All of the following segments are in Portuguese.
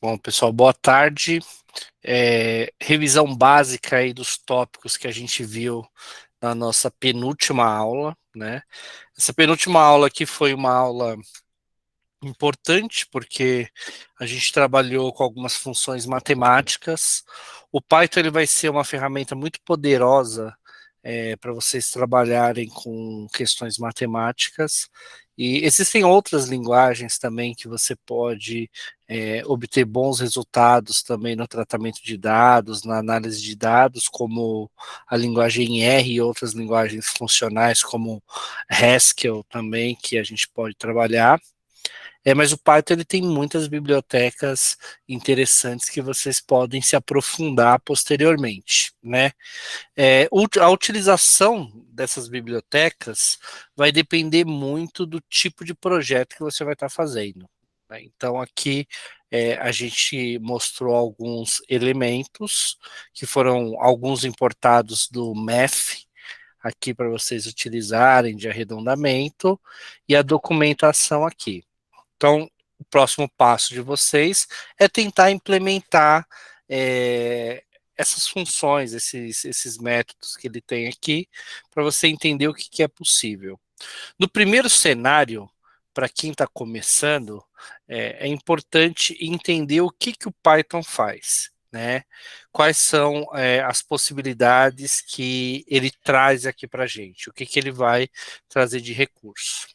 Bom, pessoal, boa tarde. Revisão básica aí dos tópicos que a gente viu na nossa penúltima aula, né? Essa penúltima aula aqui foi uma aula importante porque a gente trabalhou com algumas funções matemáticas. O Python ele vai ser uma ferramenta muito poderosa para vocês trabalharem com questões matemáticas. E existem outras linguagens também que você pode obter bons resultados também no tratamento de dados, na análise de dados, como a linguagem R e outras linguagens funcionais, como Haskell também, que a gente pode trabalhar. Mas o Python ele tem muitas bibliotecas interessantes que vocês podem se aprofundar posteriormente, né? A utilização dessas bibliotecas vai depender muito do tipo de projeto que você vai estar fazendo, né? Então aqui a gente mostrou alguns elementos que foram alguns importados do Math, aqui para vocês utilizarem de arredondamento, e a documentação aqui. Então, o próximo passo de vocês é tentar implementar é, essas funções, esses métodos que ele tem aqui, para você entender o que é possível. No primeiro cenário, para quem está começando, é importante entender o que o Python faz, né? Quais são as possibilidades que ele traz aqui para a gente, o que ele vai trazer de recurso.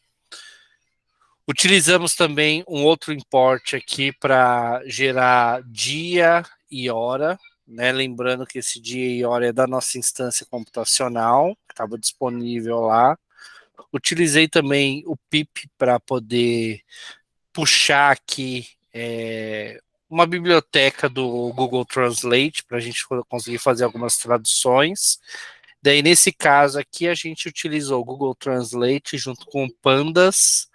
Utilizamos também um outro import aqui para gerar dia e hora, né? Lembrando que esse dia e hora é da nossa instância computacional, que estava disponível lá. Utilizei também o pip para poder puxar aqui uma biblioteca do Google Translate para a gente conseguir fazer algumas traduções. Daí, nesse caso aqui, a gente utilizou o Google Translate junto com o Pandas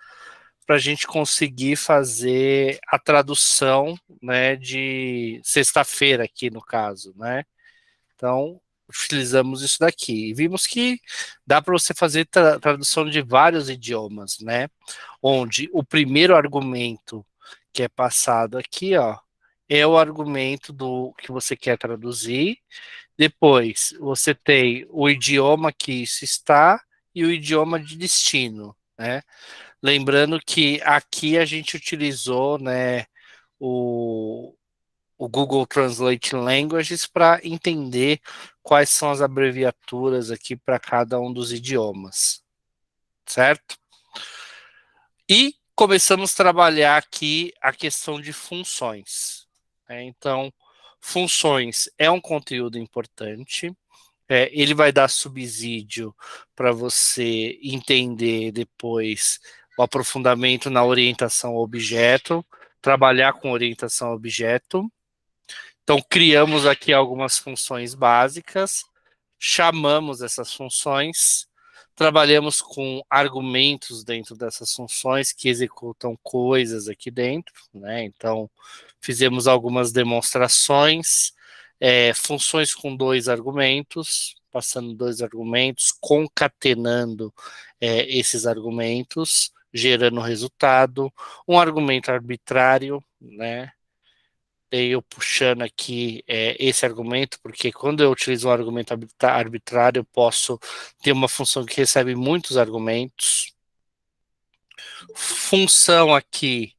para a gente conseguir fazer a tradução, né, de sexta-feira aqui no caso, né? Então, utilizamos isso daqui e vimos que dá para você fazer tradução de vários idiomas, né? Onde o primeiro argumento que é passado aqui, ó, é o argumento do que você quer traduzir. Depois, você tem o idioma que isso está e o idioma de destino, né? Lembrando que aqui a gente utilizou, né, o, o Google Translate Languages para entender quais são as abreviaturas aqui para cada um dos idiomas, certo? E começamos a trabalhar aqui a questão de funções, né? Então, funções é um conteúdo importante. Ele vai dar subsídio para você entender depois o aprofundamento na orientação ao objeto, trabalhar com orientação ao objeto. Então, criamos aqui algumas funções básicas, chamamos essas funções, trabalhamos com argumentos dentro dessas funções que executam coisas aqui dentro, né? Então, fizemos algumas demonstrações, funções com dois argumentos, passando dois argumentos, concatenando esses argumentos, gerando resultado, um argumento arbitrário, né? Eu puxando aqui esse argumento, porque quando eu utilizo um argumento arbitrário, eu posso ter uma função que recebe muitos argumentos. Função aqui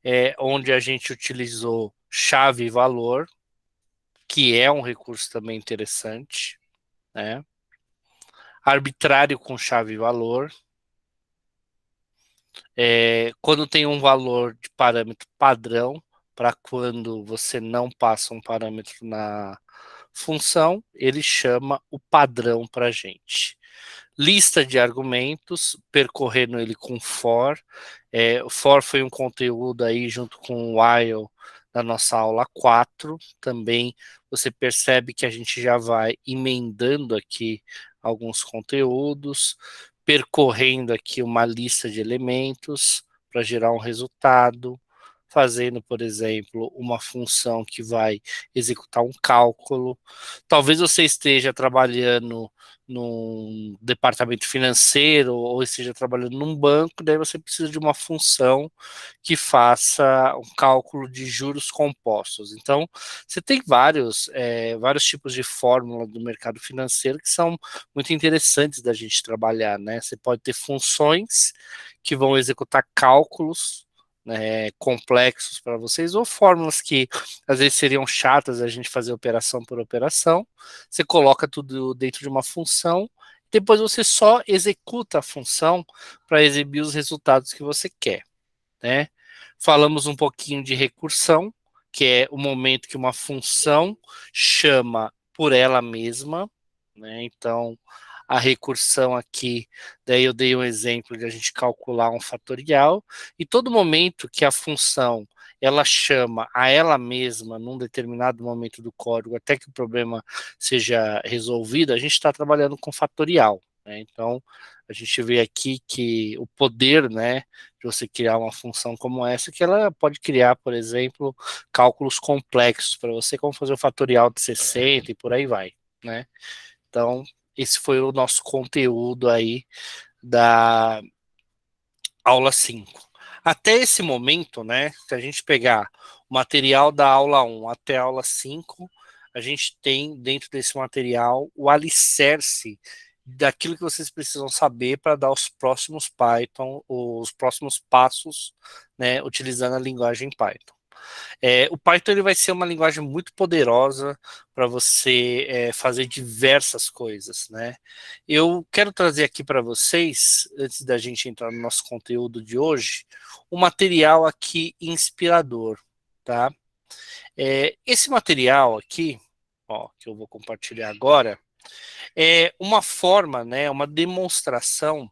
é onde a gente utilizou chave e valor, que é um recurso também interessante, né? Arbitrário com chave e valor. Quando tem um valor de parâmetro padrão, para quando você não passa um parâmetro na função, ele chama o padrão para a gente. Lista de argumentos, percorrendo ele com for. O for foi um conteúdo aí junto com o while da nossa aula 4. Também você percebe que a gente já vai emendando aqui alguns conteúdos, percorrendo aqui uma lista de elementos para gerar um resultado. fazendo, por exemplo, uma função que vai executar um cálculo. Talvez você esteja trabalhando num departamento financeiro ou esteja trabalhando num banco, daí você precisa de uma função que faça um cálculo de juros compostos. Então, você tem vários tipos de fórmula do mercado financeiro que são muito interessantes da gente trabalhar, né? Você pode ter funções que vão executar cálculos, né, complexos para vocês, ou fórmulas que às vezes seriam chatas a gente fazer operação por operação. Você coloca tudo dentro de uma função, depois você só executa a função para exibir os resultados que você quer, né? Falamos um pouquinho de recursão, que é o momento que uma função chama por ela mesma, né? Então, a recursão aqui, daí eu dei um exemplo de a gente calcular um fatorial, e todo momento que a função ela chama a ela mesma num determinado momento do código, até que o problema seja resolvido, a gente está trabalhando com fatorial, né? Então, a gente vê aqui que o poder, né, de você criar uma função como essa, que ela pode criar, por exemplo, cálculos complexos para você, como fazer o fatorial de 60 e por aí vai, né? Então, esse foi o nosso conteúdo aí da aula 5. Até esse momento, né, se a gente pegar o material da aula 1 até a aula 5, a gente tem dentro desse material o alicerce daquilo que vocês precisam saber para dar os próximos Python, os próximos passos, né, utilizando a linguagem Python. O Python ele vai ser uma linguagem muito poderosa para você fazer diversas coisas, né? Eu quero trazer aqui para vocês, antes da gente entrar no nosso conteúdo de hoje, um material aqui inspirador, tá? Esse material aqui, ó, que eu vou compartilhar agora, é uma forma, né, uma demonstração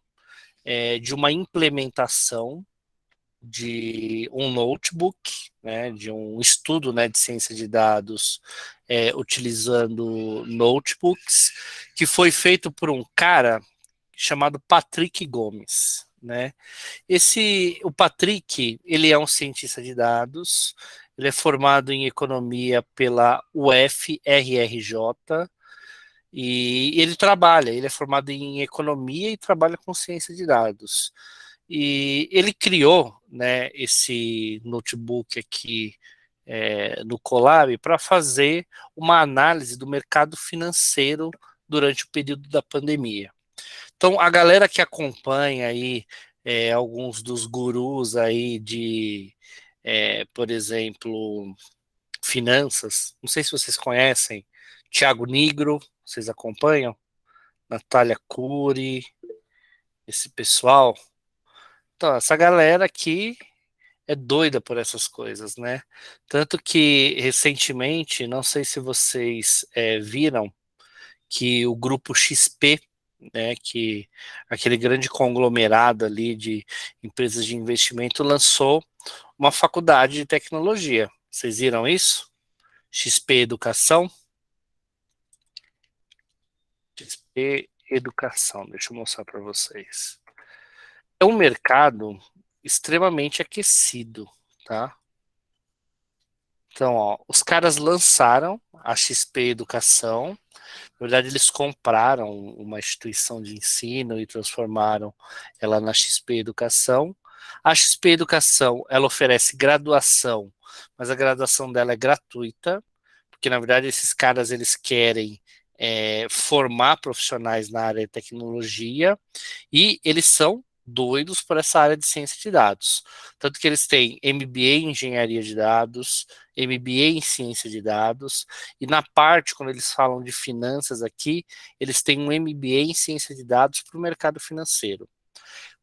de uma implementação de um notebook, né, de um estudo, né, de ciência de dados utilizando notebooks, que foi feito por um cara chamado Patrick Gomes, né? O Patrick, ele é um cientista de dados, ele é formado em economia pela UFRJ e ele é formado em economia e trabalha com ciência de dados. E ele criou, né, esse notebook aqui no Colab para fazer uma análise do mercado financeiro durante o período da pandemia. Então, a galera que acompanha aí alguns dos gurus aí por exemplo, finanças, não sei se vocês conhecem, Thiago Nigro, vocês acompanham? Natália Cury, esse pessoal. Então, essa galera aqui é doida por essas coisas, né? Tanto que recentemente, não sei se vocês viram, que o grupo XP, né, que aquele grande conglomerado ali de empresas de investimento lançou uma faculdade de tecnologia. Vocês viram isso? XP Educação? XP Educação, deixa eu mostrar para vocês. É um mercado extremamente aquecido, tá? Então, ó, os caras lançaram a XP Educação. Na verdade, eles compraram uma instituição de ensino e transformaram ela na XP Educação. A XP Educação, ela oferece graduação, mas a graduação dela é gratuita, porque na verdade esses caras eles querem formar profissionais na área de tecnologia e eles são doidos por essa área de ciência de dados. Tanto que eles têm MBA em engenharia de dados, MBA em ciência de dados, e na parte, quando eles falam de finanças aqui, eles têm um MBA em ciência de dados para o mercado financeiro,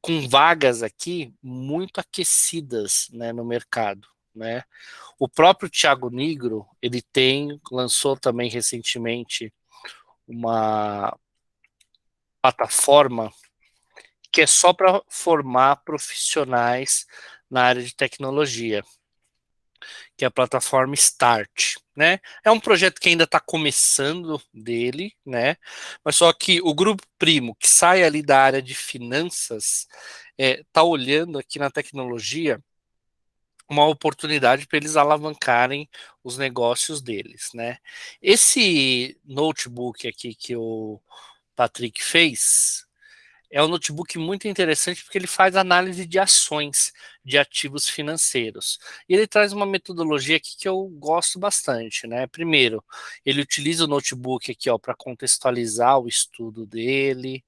com vagas aqui muito aquecidas, né, no mercado, né? O próprio Thiago Nigro, lançou também recentemente uma plataforma que é só para formar profissionais na área de tecnologia, que é a plataforma Start, né? É um projeto que ainda está começando dele, né? Mas só que o grupo primo que sai ali da área de finanças está olhando aqui na tecnologia uma oportunidade para eles alavancarem os negócios deles, né? Esse notebook aqui que o Patrick fez é um notebook muito interessante porque ele faz análise de ações de ativos financeiros. E ele traz uma metodologia aqui que eu gosto bastante, né? Primeiro, ele utiliza o notebook aqui, ó, para contextualizar o estudo dele,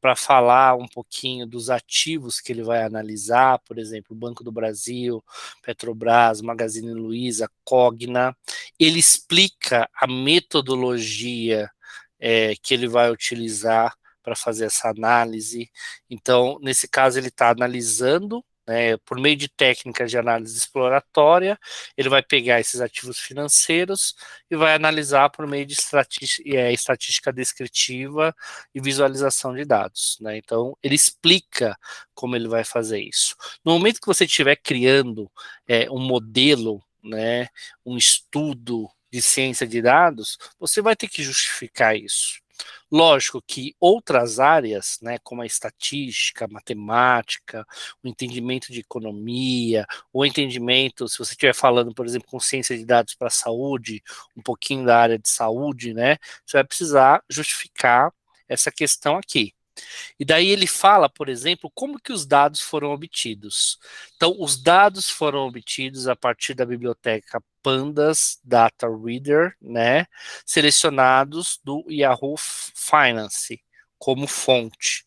para falar um pouquinho dos ativos que ele vai analisar, por exemplo, Banco do Brasil, Petrobras, Magazine Luiza, Cogna. Ele explica a metodologia que ele vai utilizar para fazer essa análise. Então, nesse caso, ele está analisando, né, por meio de técnicas de análise exploratória, ele vai pegar esses ativos financeiros e vai analisar por meio de estatística descritiva e visualização de dados, né? Então, ele explica como ele vai fazer isso. No momento que você estiver criando um modelo, né, um estudo de ciência de dados, você vai ter que justificar isso. Lógico que outras áreas, né, como a estatística, a matemática, o entendimento de economia, o entendimento, se você estiver falando, por exemplo, com ciência de dados para a saúde, um pouquinho da área de saúde, né, você vai precisar justificar essa questão aqui. E daí ele fala, por exemplo, como que os dados foram obtidos. Então, os dados foram obtidos a partir da biblioteca Pandas Data Reader, né, selecionados do Yahoo Finance como fonte.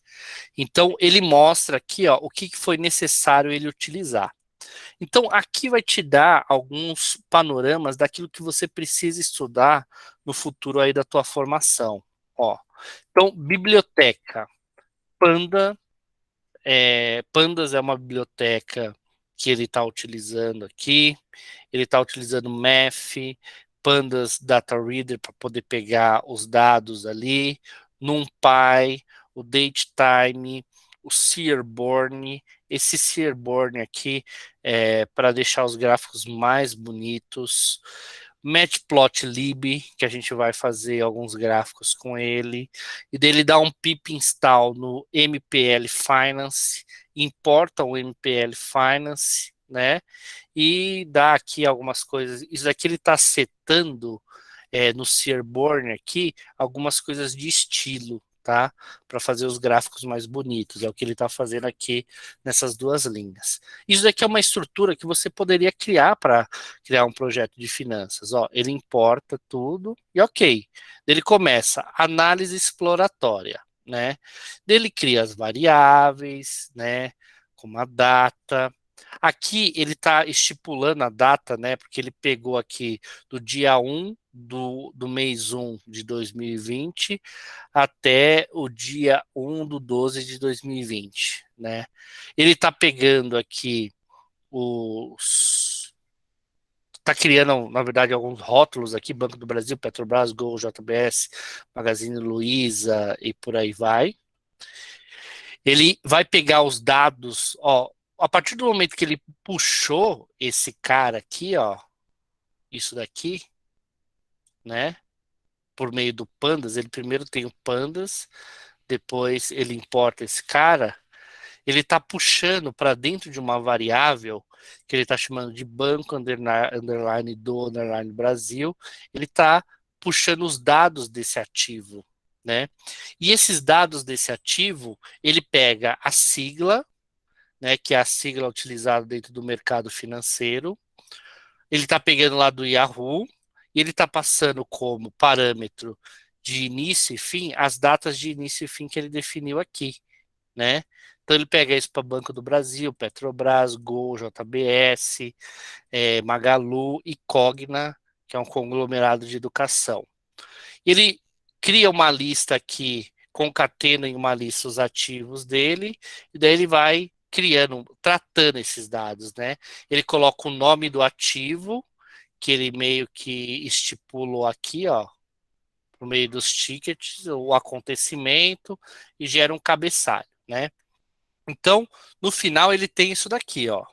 Então, ele mostra aqui, ó, o que foi necessário ele utilizar. Então, aqui vai te dar alguns panoramas daquilo que você precisa estudar no futuro aí da tua formação. Ó, então, biblioteca. Panda, Pandas é uma biblioteca que ele está utilizando aqui. Ele está utilizando Math, Pandas Data Reader para poder pegar os dados ali, NumPy, o DateTime, o Searborn. Esse Searborn aqui é para deixar os gráficos mais bonitos. Matplotlib, que a gente vai fazer alguns gráficos com ele, e dele dá um pip install no MPL Finance, importa o MPL Finance, né? E dá aqui algumas coisas. Isso aqui ele está setando no Searborn aqui algumas coisas de estilo, tá? Para fazer os gráficos mais bonitos. É o que ele está fazendo aqui nessas duas linhas. Isso daqui é uma estrutura que você poderia criar para criar um projeto de finanças. Ó, ele importa tudo e ok. Ele começa análise exploratória, né? Ele cria as variáveis, né? Como a data. Aqui ele está estipulando a data, né? Porque ele pegou aqui do dia 1 do mês 1 de 2020 até o dia 1 do 12 de 2020, né? Ele está pegando aqui os... Está criando, na verdade, alguns rótulos aqui, Banco do Brasil, Petrobras, Gol, JBS, Magazine Luiza e por aí vai. Ele vai pegar os dados, ó, a partir do momento que ele puxou esse cara aqui, ó, isso daqui, né, por meio do Pandas, ele primeiro tem o Pandas, depois ele importa esse cara, ele está puxando para dentro de uma variável que ele está chamando de banco underline do underline Brasil, ele está puxando os dados desse ativo, né? E esses dados desse ativo, ele pega a sigla, né, que é a sigla utilizada dentro do mercado financeiro, ele está pegando lá do Yahoo e ele está passando como parâmetro de início e fim as datas de início e fim que ele definiu aqui, né? Então ele pega isso para Banco do Brasil, Petrobras, Gol, JBS, Magalu e Cogna, que é um conglomerado de educação. Ele cria uma lista aqui, concatena em uma lista os ativos dele, e daí ele vai criando, tratando esses dados, né? Ele coloca o nome do ativo, que ele meio que estipulou aqui, ó, por meio dos tickets, o acontecimento, e gera um cabeçalho, né? Então, no final, ele tem isso daqui, ó,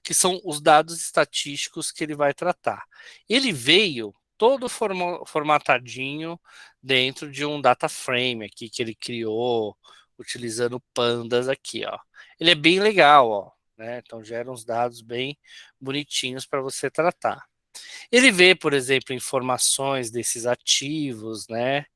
que são os dados estatísticos que ele vai tratar. Ele veio todo formatadinho dentro de um data frame aqui que ele criou, utilizando pandas aqui, ó. Ele é bem legal, ó, né? Então gera uns dados bem bonitinhos para você tratar. Ele vê, por exemplo, informações desses ativos, né?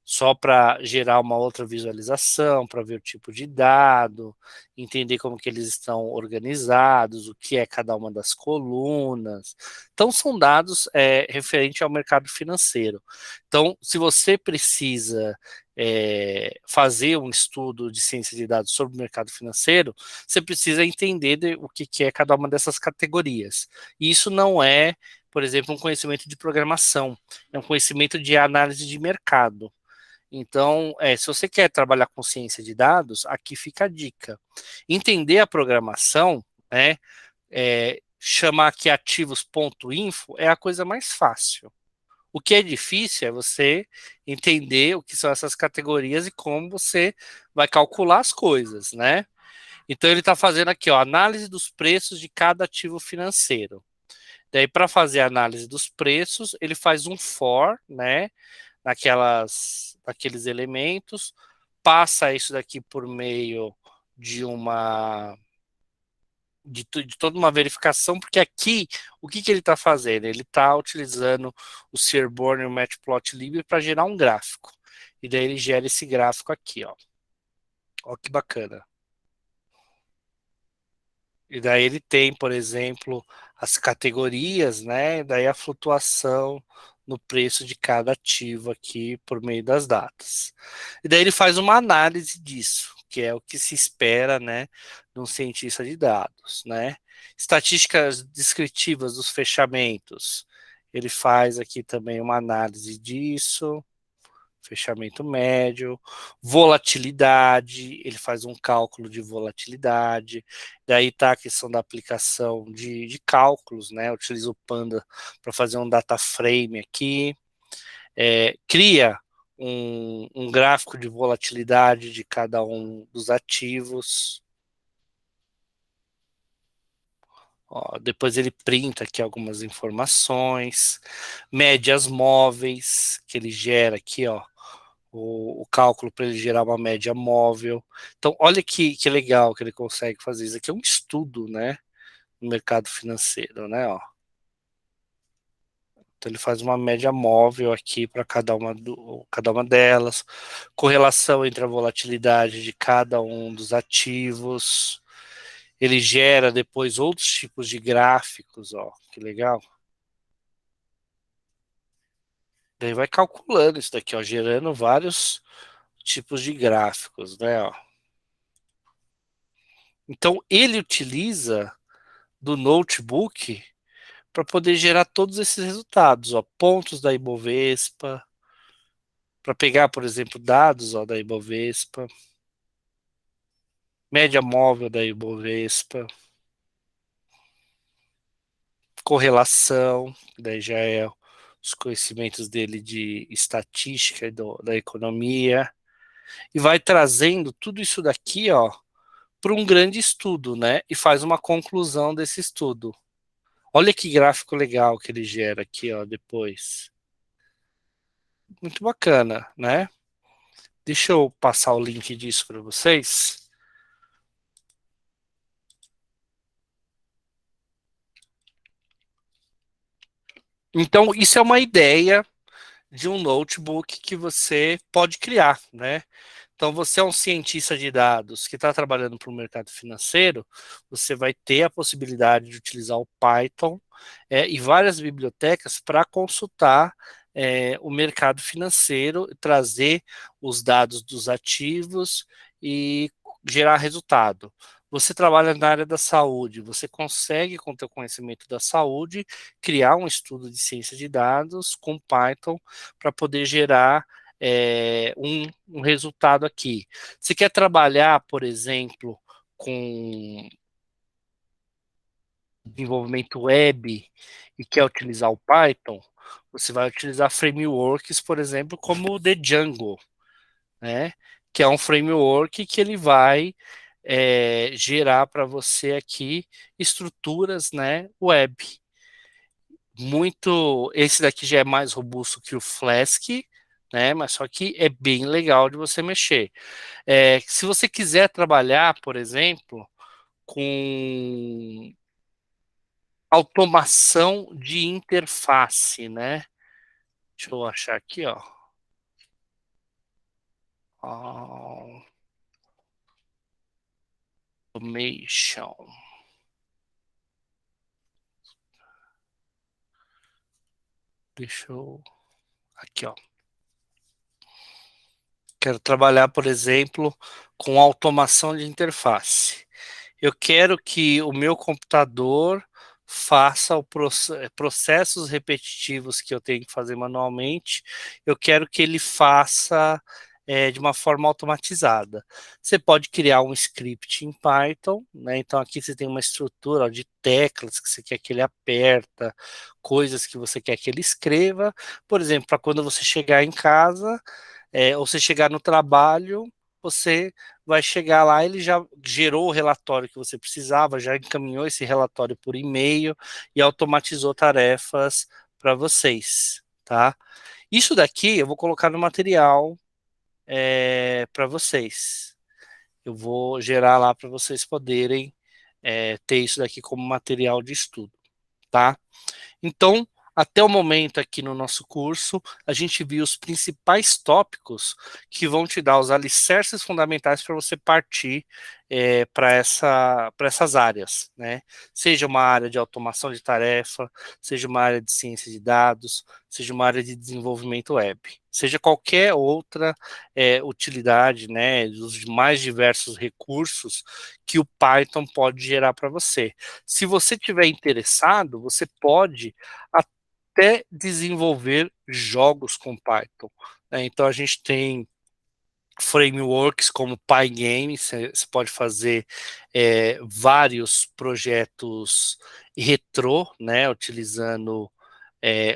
Só para gerar uma outra visualização, para ver o tipo de dado, entender como que eles estão organizados, o que é cada uma das colunas. Então, são dados referentes ao mercado financeiro. Então, se você precisa fazer um estudo de ciência de dados sobre o mercado financeiro, você precisa entender o que é cada uma dessas categorias. E isso não é, por exemplo, um conhecimento de programação, é um conhecimento de análise de mercado. Então, se você quer trabalhar com ciência de dados, aqui fica a dica. Entender a programação, né, chamar aqui ativos.info é a coisa mais fácil. O que é difícil é você entender o que são essas categorias e como você vai calcular as coisas, né? Então ele está fazendo aqui, ó, análise dos preços de cada ativo financeiro. Daí, para fazer a análise dos preços, ele faz um for, né? Naqueles elementos, passa isso daqui por meio de uma de toda uma verificação, porque aqui o que ele está fazendo? Ele está utilizando o Searborn e o Matplotlib para gerar um gráfico. E daí ele gera esse gráfico aqui, ó. Ó que bacana. E daí ele tem, por exemplo, as categorias, né? Daí a flutuação no preço de cada ativo aqui por meio das datas. E daí ele faz uma análise disso, que é o que se espera, né, de um cientista de dados, né? Estatísticas descritivas dos fechamentos. Ele faz aqui também uma análise disso, fechamento médio, volatilidade, ele faz um cálculo de volatilidade, daí está a questão da aplicação de cálculos, né? Utiliza o Panda para fazer um data frame aqui, cria um gráfico de volatilidade de cada um dos ativos. Ó, depois ele printa aqui algumas informações, médias móveis, que ele gera aqui, ó, o cálculo para ele gerar uma média móvel. Então, olha que legal que ele consegue fazer. Isso aqui é um estudo, né, no mercado financeiro, né, ó. Então, ele faz uma média móvel aqui para cada uma delas, correlação entre a volatilidade de cada um dos ativos. Ele gera depois outros tipos de gráficos, ó, que legal. Daí vai calculando isso daqui, ó, gerando vários tipos de gráficos, né, ó. Então, ele utiliza do notebook para poder gerar todos esses resultados, ó, pontos da Ibovespa, para pegar, por exemplo, dados, ó, da Ibovespa, média móvel da Ibovespa, correlação, daí já é os conhecimentos dele de estatística e da economia, e vai trazendo tudo isso daqui, ó, para um grande estudo, né? E faz uma conclusão desse estudo. Olha que gráfico legal que ele gera aqui, ó, depois. Muito bacana, né? Deixa eu passar o link disso para vocês. Então, isso é uma ideia de um notebook que você pode criar, né? Então, você é um cientista de dados que está trabalhando para o mercado financeiro, você vai ter a possibilidade de utilizar o Python e várias bibliotecas para consultar o mercado financeiro, trazer os dados dos ativos e gerar resultado. Você trabalha na área da saúde, você consegue, com o teu conhecimento da saúde, criar um estudo de ciência de dados com Python para poder gerar um resultado aqui. Se quer trabalhar, por exemplo, com desenvolvimento web e quer utilizar o Python, você vai utilizar frameworks, por exemplo, como o The Django, né? Que é um framework que ele vai gerar para você aqui estruturas, né, web. Esse daqui já é mais robusto que o Flask, né? Mas só que é bem legal de você mexer. Se você quiser trabalhar, por exemplo, com automação de interface, né? Deixa eu achar aqui, ó. Automation. Deixa eu... Aqui, ó. Quero trabalhar, por exemplo, com automação de interface. Eu quero que o meu computador faça processos repetitivos que eu tenho que fazer manualmente, eu quero que ele faça de uma forma automatizada. Você pode criar um script em Python, né? Então aqui você tem uma estrutura ó, de teclas que você quer que ele aperta, coisas que você quer que ele escreva. Por exemplo, para quando você chegar em casa, ou você chegar no trabalho, você vai chegar lá, ele já gerou o relatório que você precisava, já encaminhou esse relatório por e-mail e automatizou tarefas para vocês, tá? Isso daqui eu vou colocar no material para vocês. Eu vou gerar lá para vocês poderem ter isso daqui como material de estudo, tá? Então, até o momento aqui no nosso curso, a gente viu os principais tópicos que vão te dar os alicerces fundamentais para você partir para essas áreas, né? Seja uma área de automação de tarefa, seja uma área de ciência de dados, seja uma área de desenvolvimento web, seja qualquer outra utilidade, né, dos mais diversos recursos que o Python pode gerar para você. Se você tiver interessado, você pode até desenvolver jogos com Python, né? Então a gente tem frameworks como Pygame, você pode fazer vários projetos retrô, né, utilizando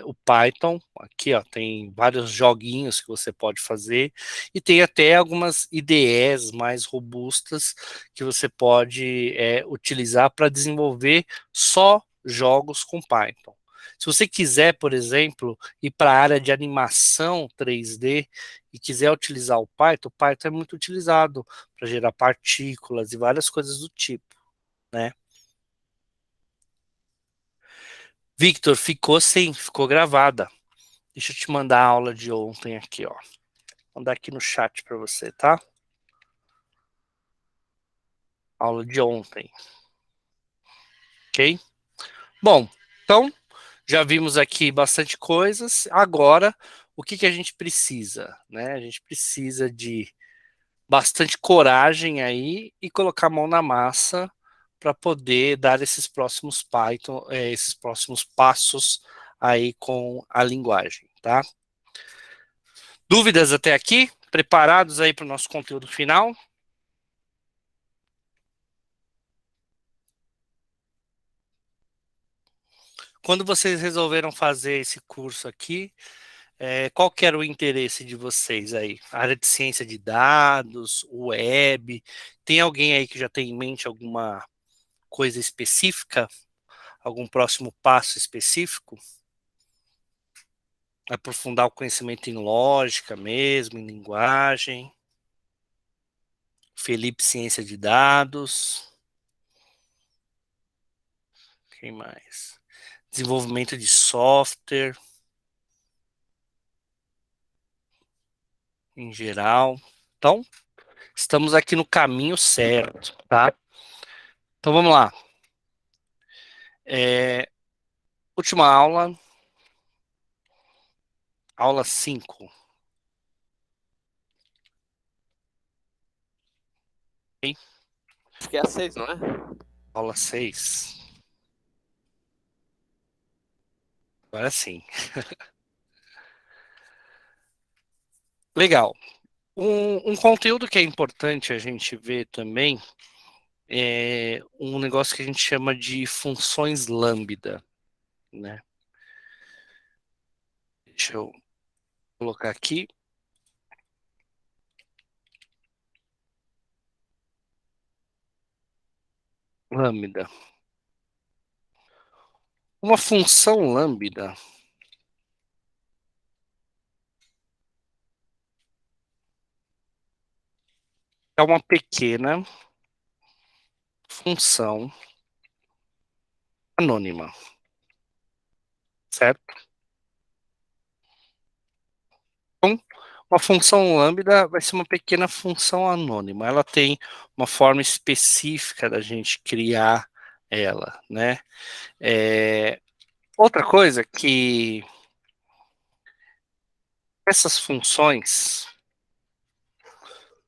o Python. Aqui ó, tem vários joguinhos que você pode fazer e tem até algumas IDEs mais robustas que você pode utilizar para desenvolver só jogos com Python. Se você quiser, por exemplo, ir para a área de animação 3D e quiser utilizar o Python é muito utilizado para gerar partículas e várias coisas do tipo, né? Victor, ficou sim, ficou gravada. Deixa eu te mandar a aula de ontem aqui, ó. Vou mandar aqui no chat para você, tá? Aula de ontem, ok? Bom, então já vimos aqui bastante coisas. Agora, o que que a gente precisa, né? A gente precisa de bastante coragem aí e colocar a mão na massa para poder dar esses próximos Python, esses próximos passos aí com a linguagem, tá? Dúvidas até aqui? Preparados aí para o nosso conteúdo final? Quando vocês resolveram fazer esse curso aqui, qual que era o interesse de vocês aí? A área de ciência de dados, web? Tem alguém aí que já tem em mente alguma coisa específica? Algum próximo passo específico? Aprofundar o conhecimento em lógica mesmo, em linguagem. Felipe, ciência de dados. Quem mais? Desenvolvimento de software em geral. Então, estamos aqui no caminho certo, tá? Então vamos lá. Última aula, aula 5. Okay? Acho que é a 6, não é? Aula 6. Agora sim. Legal. Um conteúdo que é importante a gente ver também é um negócio que a gente chama de funções lambda, né? Deixa eu colocar aqui. Lambda. Uma função lambda é uma pequena função anônima, certo? Então, uma função lambda vai ser uma pequena função anônima. Ela tem uma forma específica da gente criar ela, né? Outra coisa que essas funções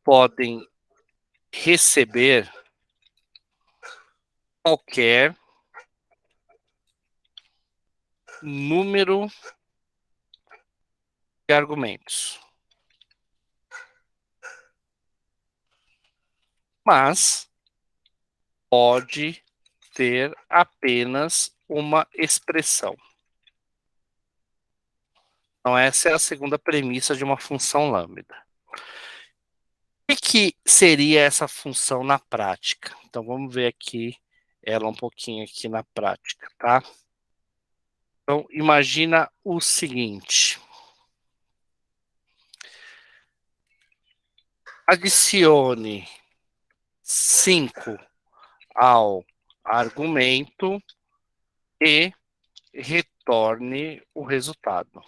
podem receber qualquer número de argumentos, mas pode ter apenas uma expressão. Então, essa é a segunda premissa de uma função lambda. O que seria essa função na prática? Então, vamos ver aqui ela um pouquinho aqui na prática, tá? Então, imagina o seguinte. Adicione 5 ao argumento e retorne o resultado.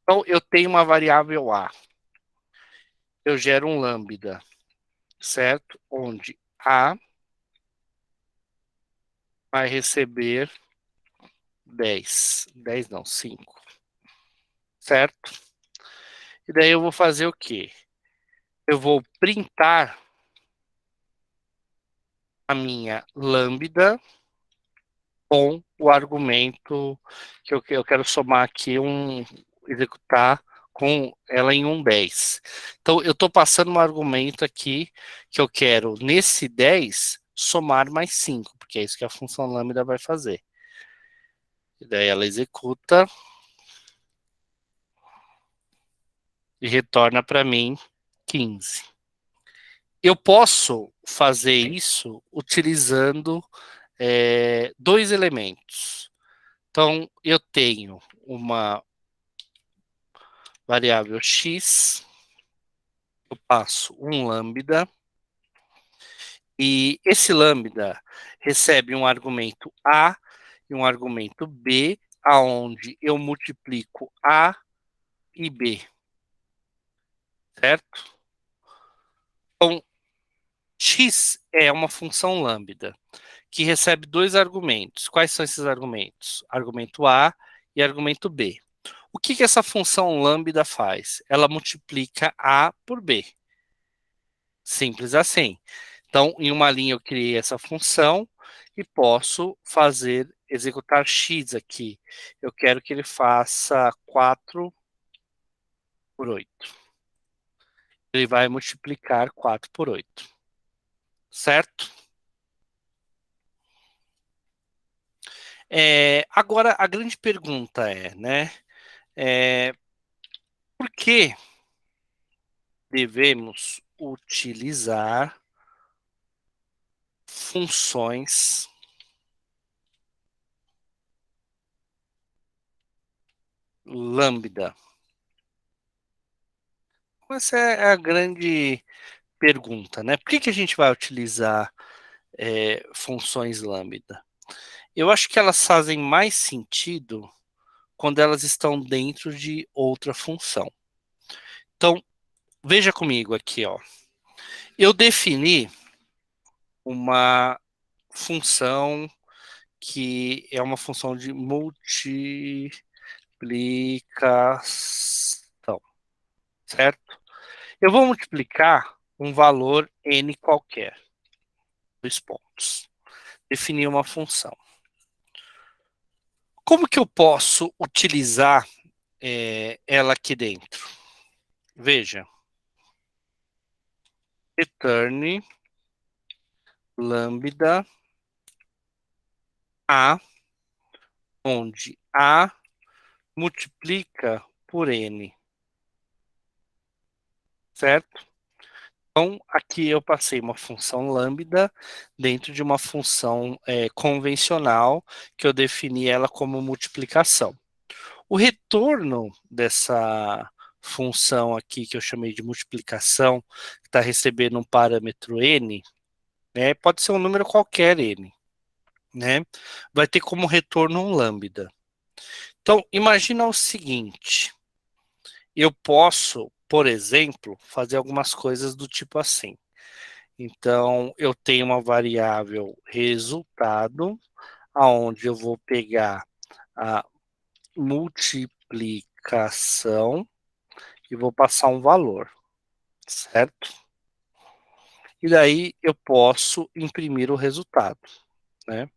Então, eu tenho uma variável A. Eu gero um lambda, certo? Onde A vai receber 10. 10 não, 5. Certo? E daí eu vou fazer o quê? Eu vou printar a minha lambda com o argumento que eu quero somar aqui, executar com ela em um 10. Então, eu estou passando um argumento aqui que eu quero, nesse 10, somar mais 5, porque é isso que a função lambda vai fazer. E daí ela executa e retorna para mim 15. Eu posso fazer isso utilizando dois elementos. Então, eu tenho uma variável x, eu passo um lambda, e esse lambda recebe um argumento A e um argumento B, aonde eu multiplico A e B, certo? Então, x é uma função lambda, que recebe dois argumentos. Quais são esses argumentos? Argumento A e argumento B. O que essa função lambda faz? Ela multiplica A por B. Simples assim. Então, em uma linha eu criei essa função e posso executar x aqui. Eu quero que ele faça 4 por 8. Ele vai multiplicar 4 por 8. Certo? Agora, a grande pergunta né? Por que devemos utilizar funções lambda? Essa é a grande pergunta, né? Por que a gente vai utilizar funções lambda? Eu acho que elas fazem mais sentido quando elas estão dentro de outra função. Então, veja comigo aqui, ó. Eu defini uma função que é uma função de multiplicação, certo? Eu vou multiplicar um valor n qualquer, 2 pontos. Definir uma função. Como que eu posso utilizar ela aqui dentro? Veja. Return lambda A, onde A multiplica por N. Certo? Então, aqui eu passei uma função lambda dentro de uma função convencional, que eu defini ela como multiplicação. O retorno dessa função aqui que eu chamei de multiplicação, que está recebendo um parâmetro n, né, pode ser um número qualquer n, né, vai ter como retorno um lambda. Então, imagina o seguinte, eu posso, por exemplo, fazer algumas coisas do tipo assim. Então, eu tenho uma variável resultado, aonde eu vou pegar a multiplicação e vou passar um valor, certo? E daí eu posso imprimir o resultado, né?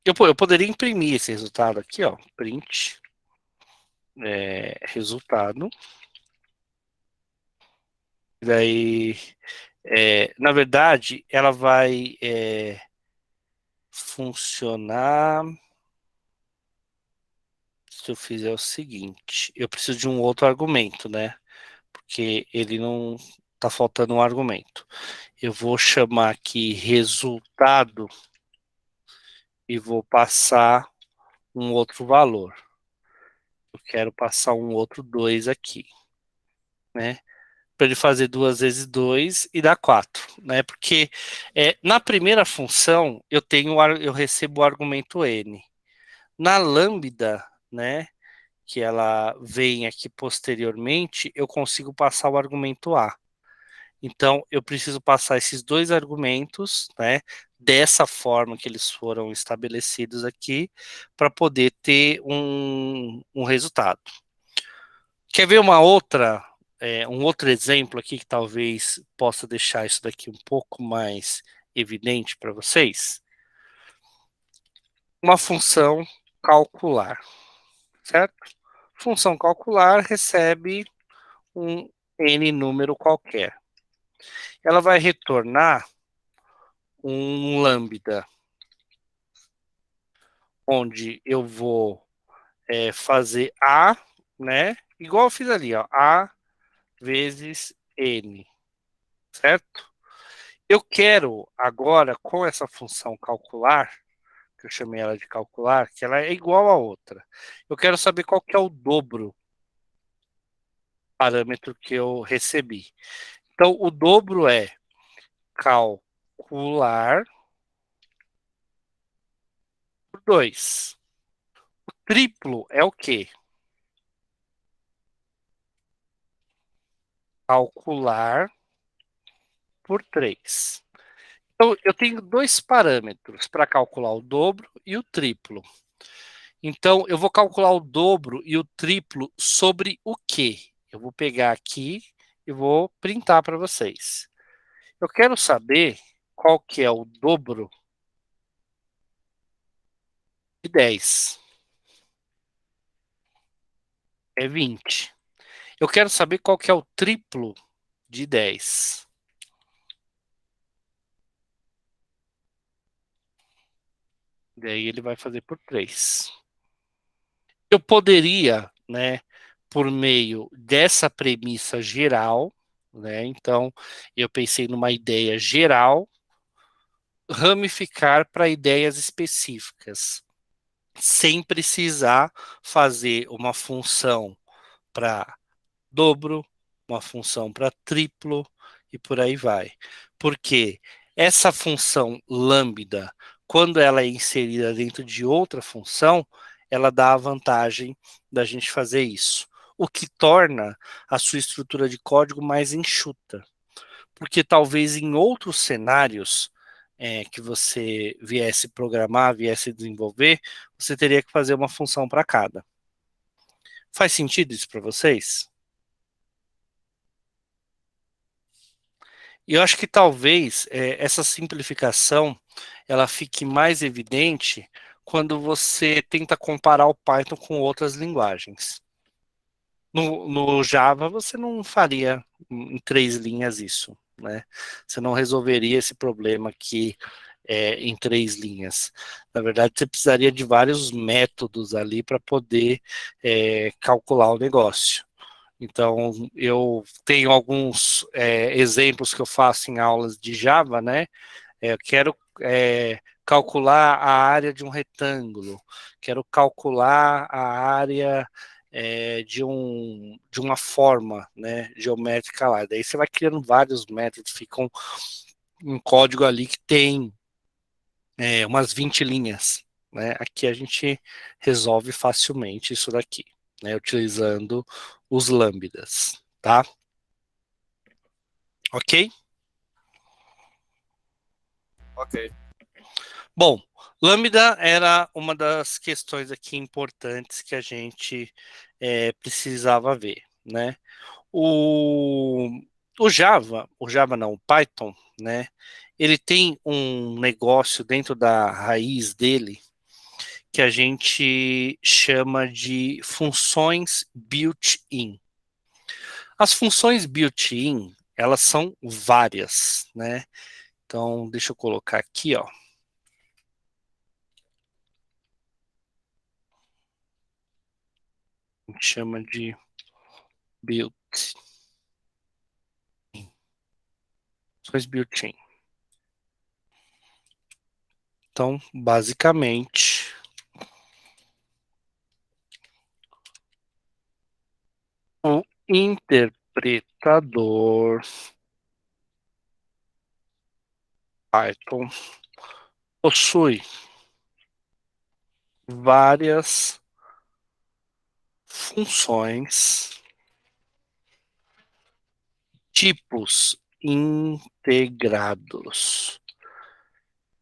Eu poderia imprimir esse resultado aqui, ó, print, resultado. E daí, na verdade, ela vai funcionar se eu fizer o seguinte, eu preciso de um outro argumento, né? Porque ele não tá faltando um argumento. Eu vou chamar aqui resultado e vou passar um outro valor. Eu quero passar um outro 2 aqui, né? Para ele fazer 2 vezes 2 e dar 4, né? Porque na primeira função eu recebo o argumento n. Na lambda, né? Que ela vem aqui posteriormente, eu consigo passar o argumento a. Então, eu preciso passar esses dois argumentos, né, dessa forma que eles foram estabelecidos aqui, para poder ter um resultado. Quer ver um outro exemplo aqui que talvez possa deixar isso daqui um pouco mais evidente para vocês? Uma função calcular, certo? Função calcular recebe um n número qualquer. Ela vai retornar um lambda, onde eu vou fazer A, né? Igual eu fiz ali, ó, A vezes N, certo? Eu quero agora, com essa função calcular, que eu chamei ela de calcular, que ela é igual a outra. Eu quero saber qual que é o dobro parâmetro que eu recebi. Então, o dobro é calcular por 2. O triplo é o quê? Calcular por 3. Então, eu tenho dois parâmetros para calcular o dobro e o triplo. Então, eu vou calcular o dobro e o triplo sobre o quê? Eu vou pegar aqui e vou printar para vocês. Eu quero saber qual que é o dobro de 10. É 20. Eu quero saber qual que é o triplo de 10. Daí ele vai fazer por 3. Eu poderia, né, por meio dessa premissa geral, né, então eu pensei numa ideia geral, ramificar para ideias específicas, sem precisar fazer uma função para dobro, uma função para triplo e por aí vai. Porque essa função lambda, quando ela é inserida dentro de outra função, ela dá a vantagem da gente fazer isso. O que torna a sua estrutura de código mais enxuta. Porque talvez em outros cenários que você viesse programar, viesse desenvolver, você teria que fazer uma função para cada. Faz sentido isso para vocês? E eu acho que talvez essa simplificação ela fique mais evidente quando você tenta comparar o Python com outras linguagens. No Java você não faria em 3 linhas isso, né? Você não resolveria esse problema aqui em 3 linhas. Na verdade, você precisaria de vários métodos ali para poder calcular o negócio. Então, eu tenho alguns exemplos que eu faço em aulas de Java, né? Eu quero calcular a área de um retângulo, quero calcular a área de uma forma, né, geométrica lá. Daí você vai criando vários métodos, fica um código ali que tem umas 20 linhas. Né? Aqui a gente resolve facilmente isso daqui, né, utilizando os lambdas, tá? Ok? Ok. Bom, lambda era uma das questões aqui importantes que a gente precisava ver, né? O, o Java não, o Python, né? Ele tem um negócio dentro da raiz dele que a gente chama de funções built-in. As funções built-in, elas são várias, né? Então, deixa eu colocar aqui, ó. A gente chama de built-in. Funções built-in. Então, basicamente, o interpretador Python possui várias funções, tipos integrados,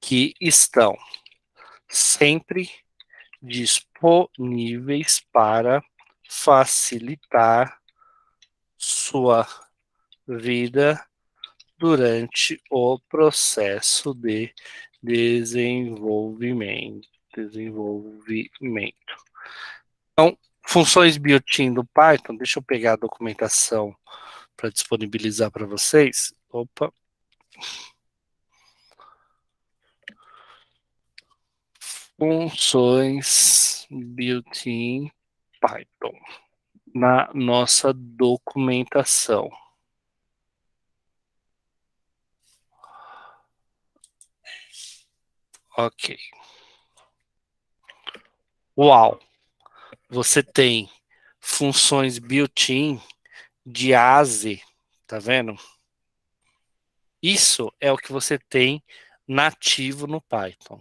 que estão sempre disponíveis para facilitar sua vida durante o processo de desenvolvimento. Então, funções built-in do Python, deixa eu pegar a documentação para disponibilizar para vocês. Opa. Funções built-in Python na nossa documentação. Ok. Uau! Você tem funções built-in de A a Z, tá vendo? Isso é o que você tem nativo no Python,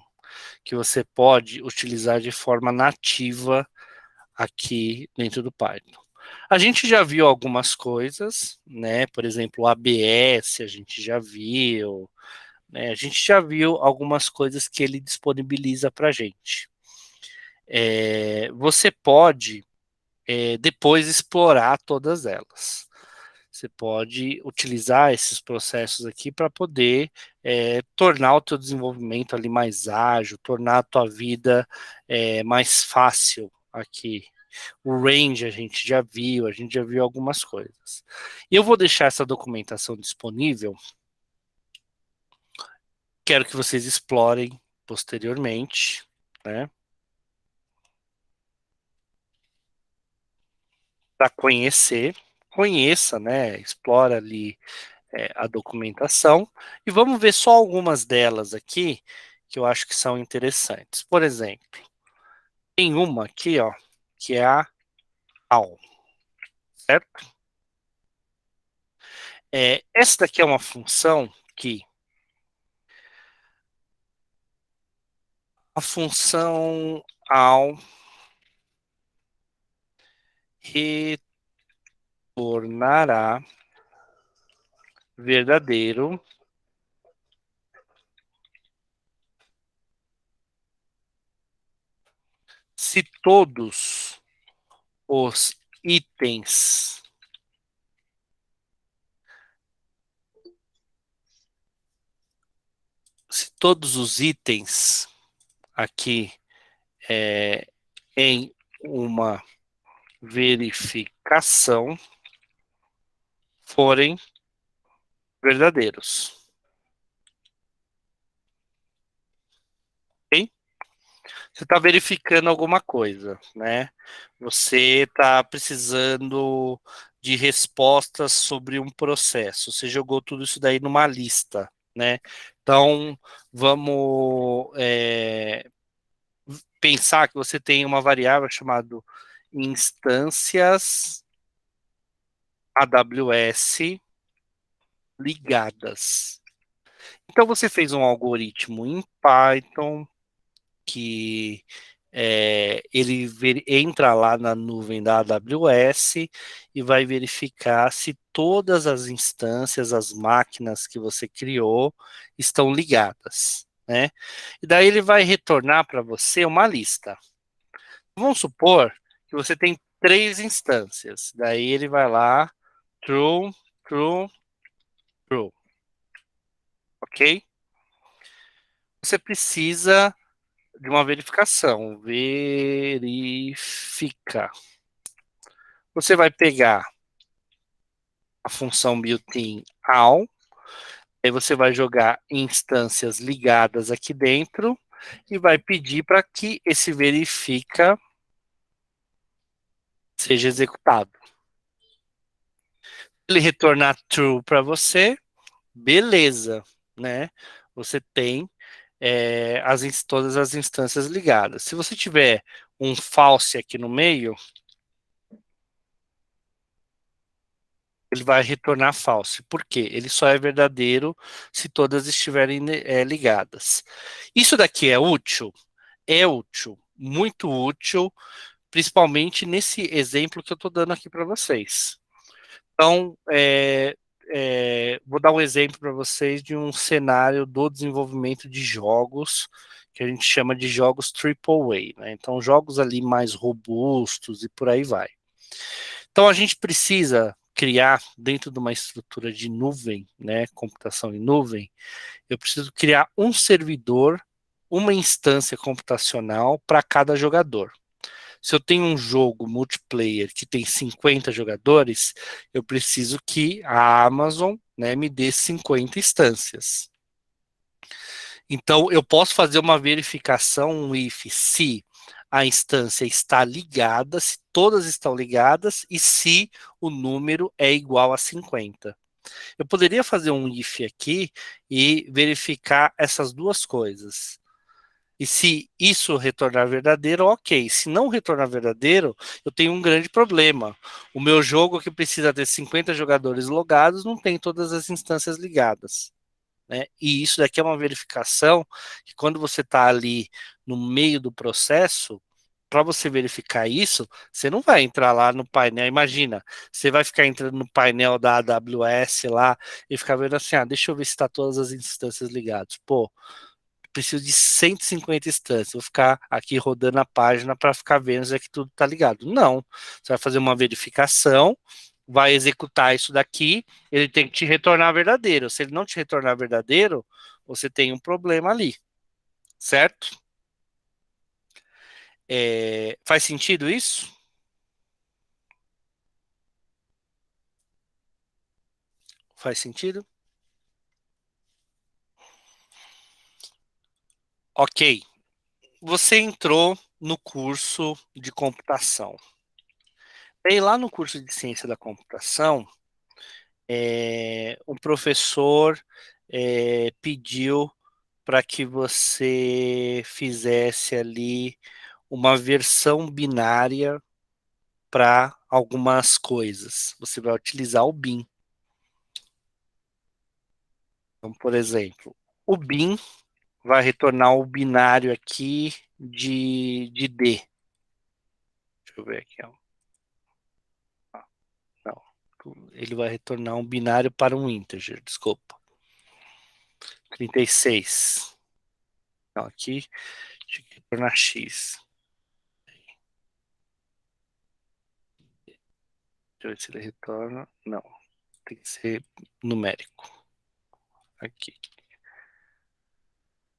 que você pode utilizar de forma nativa aqui dentro do Python. A gente já viu algumas coisas, né? Por exemplo, o ABS a gente já viu, né? A gente já viu algumas coisas que ele disponibiliza para a gente. Você pode depois explorar todas elas. Você pode utilizar esses processos aqui para poder tornar o teu desenvolvimento ali mais ágil, tornar a tua vida mais fácil aqui. O range a gente já viu algumas coisas. E eu vou deixar essa documentação disponível. Quero que vocês explorem posteriormente, né? Para conhecer, conheça, né? Explora ali a documentação e vamos ver só algumas delas aqui que eu acho que são interessantes. Por exemplo, tem uma aqui, ó, que é a AL, certo? Essa daqui é uma função que a função AL retornará verdadeiro se todos os itens aqui em uma verificação forem verdadeiros. Ok? Você está verificando alguma coisa, né? Você está precisando de respostas sobre um processo. Você jogou tudo isso daí numa lista, né? Então, vamos pensar que você tem uma variável chamada instâncias AWS ligadas. Então, você fez um algoritmo em Python que ele entra lá na nuvem da AWS e vai verificar se todas as instâncias, as máquinas que você criou estão ligadas, né? E daí ele vai retornar para você uma lista. Vamos supor que você tem 3 instâncias. Daí ele vai lá, true, true, true, ok? Você precisa de uma verificação. Verifica. Você vai pegar a função built-in all, aí você vai jogar instâncias ligadas aqui dentro e vai pedir para que esse verifica seja executado. Ele retornar true para você, beleza, né? Você tem todas as instâncias ligadas. Se você tiver um false aqui no meio, ele vai retornar false. Por quê? Ele só é verdadeiro se todas estiverem ligadas. Isso daqui é útil? É útil, muito útil, principalmente nesse exemplo que eu estou dando aqui para vocês. Então, vou dar um exemplo para vocês de um cenário do desenvolvimento de jogos, que a gente chama de jogos AAA, né? Então, jogos ali mais robustos e por aí vai. Então, a gente precisa criar, dentro de uma estrutura de nuvem, né, computação em nuvem, eu preciso criar um servidor, uma instância computacional para cada jogador. Se eu tenho um jogo multiplayer que tem 50 jogadores, eu preciso que a Amazon, né, me dê 50 instâncias. Então, eu posso fazer uma verificação, um if, se a instância está ligada, se todas estão ligadas e se o número é igual a 50. Eu poderia fazer um if aqui e verificar essas duas coisas. E se isso retornar verdadeiro, ok. Se não retornar verdadeiro, eu tenho um grande problema. O meu jogo que precisa ter 50 jogadores logados não tem todas as instâncias ligadas, né? E isso daqui é uma verificação que quando você está ali no meio do processo, para você verificar isso, você não vai entrar lá no painel. Imagina, você vai ficar entrando no painel da AWS lá e ficar vendo assim, deixa eu ver se está todas as instâncias ligadas. Pô, preciso de 150 instâncias. Vou ficar aqui rodando a página para ficar vendo se é que tudo está ligado. Não. Você vai fazer uma verificação, vai executar isso daqui, ele tem que te retornar verdadeiro. Se ele não te retornar verdadeiro, você tem um problema ali, certo? Faz sentido isso? Faz sentido? Ok. Você entrou no curso de computação. E lá no curso de ciência da computação, um professor pediu para que você fizesse ali uma versão binária para algumas coisas. Você vai utilizar o bin. Então, por exemplo, o bin vai retornar o binário aqui de D. Deixa eu ver aqui. Ó. Não. Ele vai retornar um binário para um integer, desculpa. 36. Não, aqui tinha que retornar X. Deixa eu ver se ele retorna. Não, tem que ser numérico. Aqui.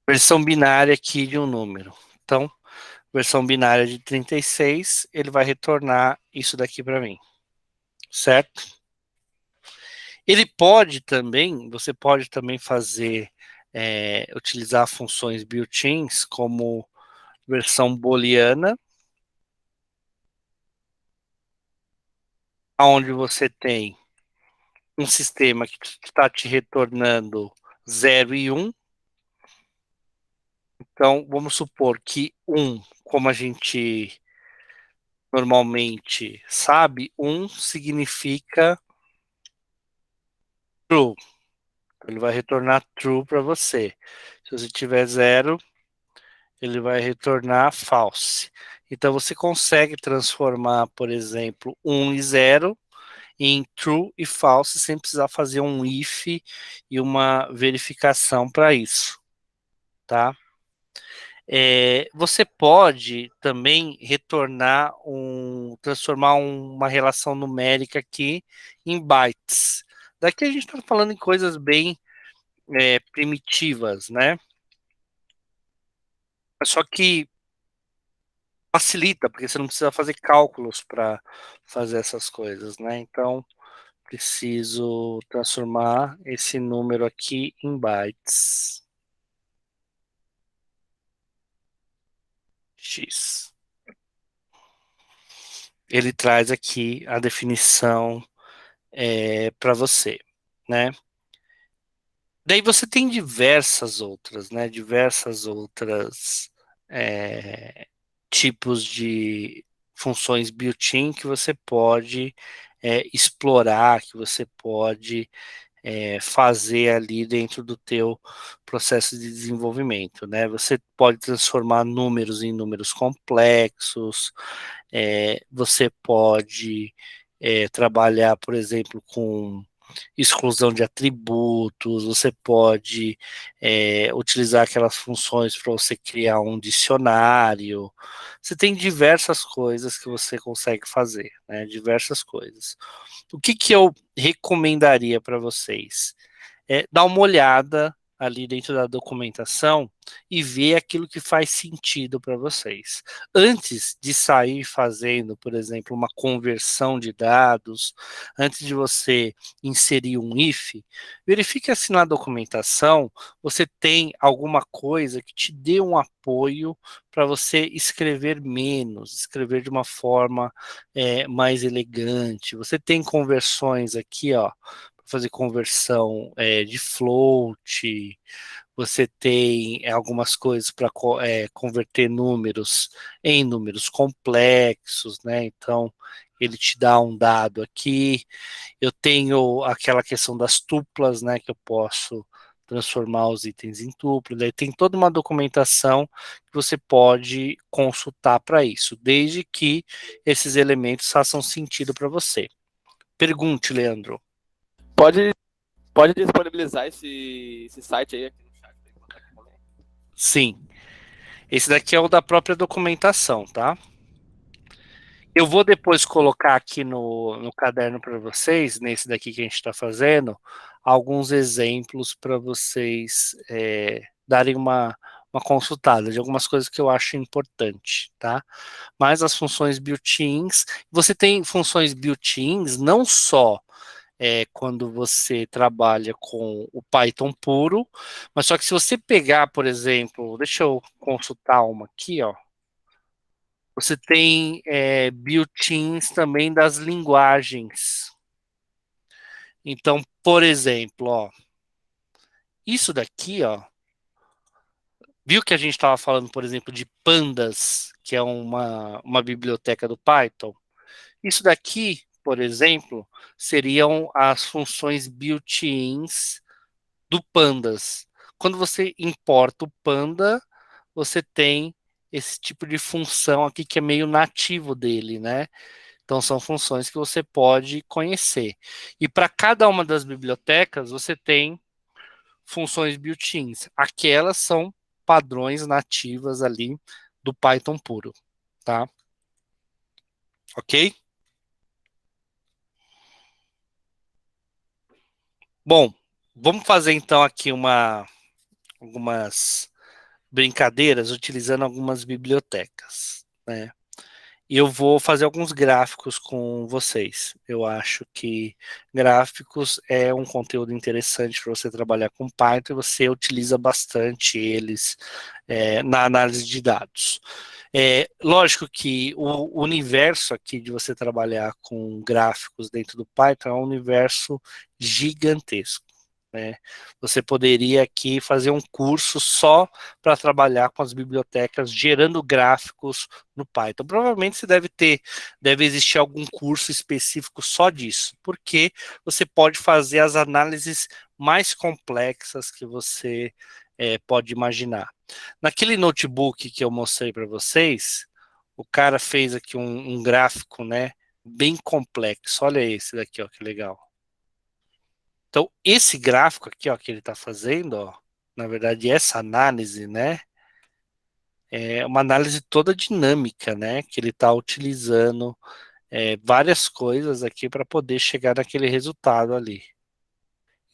Versão binária aqui de um número. Então, versão binária de 36, ele vai retornar isso daqui para mim. Certo? Ele pode também, você pode também fazer, utilizar funções built-ins como versão booleana, onde você tem um sistema que está te retornando 0 e 1. Então, vamos supor que 1, como a gente normalmente sabe, 1 significa true. Então, ele vai retornar true para você. Se você tiver 0, ele vai retornar false. Então, você consegue transformar, por exemplo, 1 e 0 em true e false sem precisar fazer um if e uma verificação para isso, tá? Você pode também transformar uma relação numérica aqui em bytes. Daqui a gente está falando em coisas bem primitivas, né? Só que facilita, porque você não precisa fazer cálculos para fazer essas coisas, né? Então, preciso transformar esse número aqui em bytes. X. Ele traz aqui a definição para você, né? Daí você tem diversas outras, né? Diversas outras tipos de funções built-in que você pode explorar, que você pode fazer ali dentro do teu processo de desenvolvimento, né? Você pode transformar números em números complexos, você pode trabalhar, por exemplo, com exclusão de atributos, você pode utilizar aquelas funções para você criar um dicionário. Você tem diversas coisas que você consegue fazer, né? Diversas coisas. O que que eu recomendaria para vocês? Dar uma olhada ali dentro da documentação e ver aquilo que faz sentido para vocês. Antes de sair fazendo, por exemplo, uma conversão de dados, antes de você inserir um if, verifique se na documentação você tem alguma coisa que te dê um apoio para você escrever menos, escrever de uma forma mais elegante. Você tem conversões aqui, ó, fazer conversão de float, você tem algumas coisas para converter números em números complexos, né? Então, ele te dá um dado aqui. Eu tenho aquela questão das tuplas, né? Que eu posso transformar os itens em tuplo. Daí tem toda uma documentação que você pode consultar para isso, desde que esses elementos façam sentido para você. Pergunte, Leandro. Pode, pode disponibilizar esse site aí aqui no chat pra eu botar aqui também. Sim. Esse daqui é o da própria documentação, tá? Eu vou depois colocar aqui no caderno para vocês, nesse daqui que a gente está fazendo, alguns exemplos para vocês darem uma consultada de algumas coisas que eu acho importante, tá? Mas as funções built-ins, você tem funções built-ins não só quando você trabalha com o Python puro, mas só que se você pegar, por exemplo, deixa eu consultar uma aqui, ó. Você tem built-ins também das linguagens. Então, por exemplo, ó, isso daqui, ó, viu que a gente estava falando, por exemplo, de pandas, que é uma biblioteca do Python? Isso daqui, por exemplo, seriam as funções built-ins do pandas. Quando você importa o panda, você tem esse tipo de função aqui que é meio nativo dele, né? Então são funções que você pode conhecer. E para cada uma das bibliotecas, você tem funções built-ins. Aquelas são padrões nativas ali do Python puro, tá? Ok? Bom, vamos fazer então aqui algumas brincadeiras utilizando algumas bibliotecas, né? E eu vou fazer alguns gráficos com vocês. Eu acho que gráficos é um conteúdo interessante para você trabalhar com Python e você utiliza bastante eles na análise de dados. Lógico que o universo aqui de você trabalhar com gráficos dentro do Python é um universo gigantesco, né? Você poderia aqui fazer um curso só para trabalhar com as bibliotecas, gerando gráficos no Python. Provavelmente você deve existir algum curso específico só disso, porque você pode fazer as análises mais complexas que você pode imaginar. Naquele notebook que eu mostrei para vocês, o cara fez aqui um gráfico, né, bem complexo. Olha esse daqui, ó, que legal. Então, esse gráfico aqui, ó, que ele está fazendo, ó, na verdade, essa análise, né, é uma análise toda dinâmica, né, que ele está utilizando várias coisas aqui para poder chegar naquele resultado ali.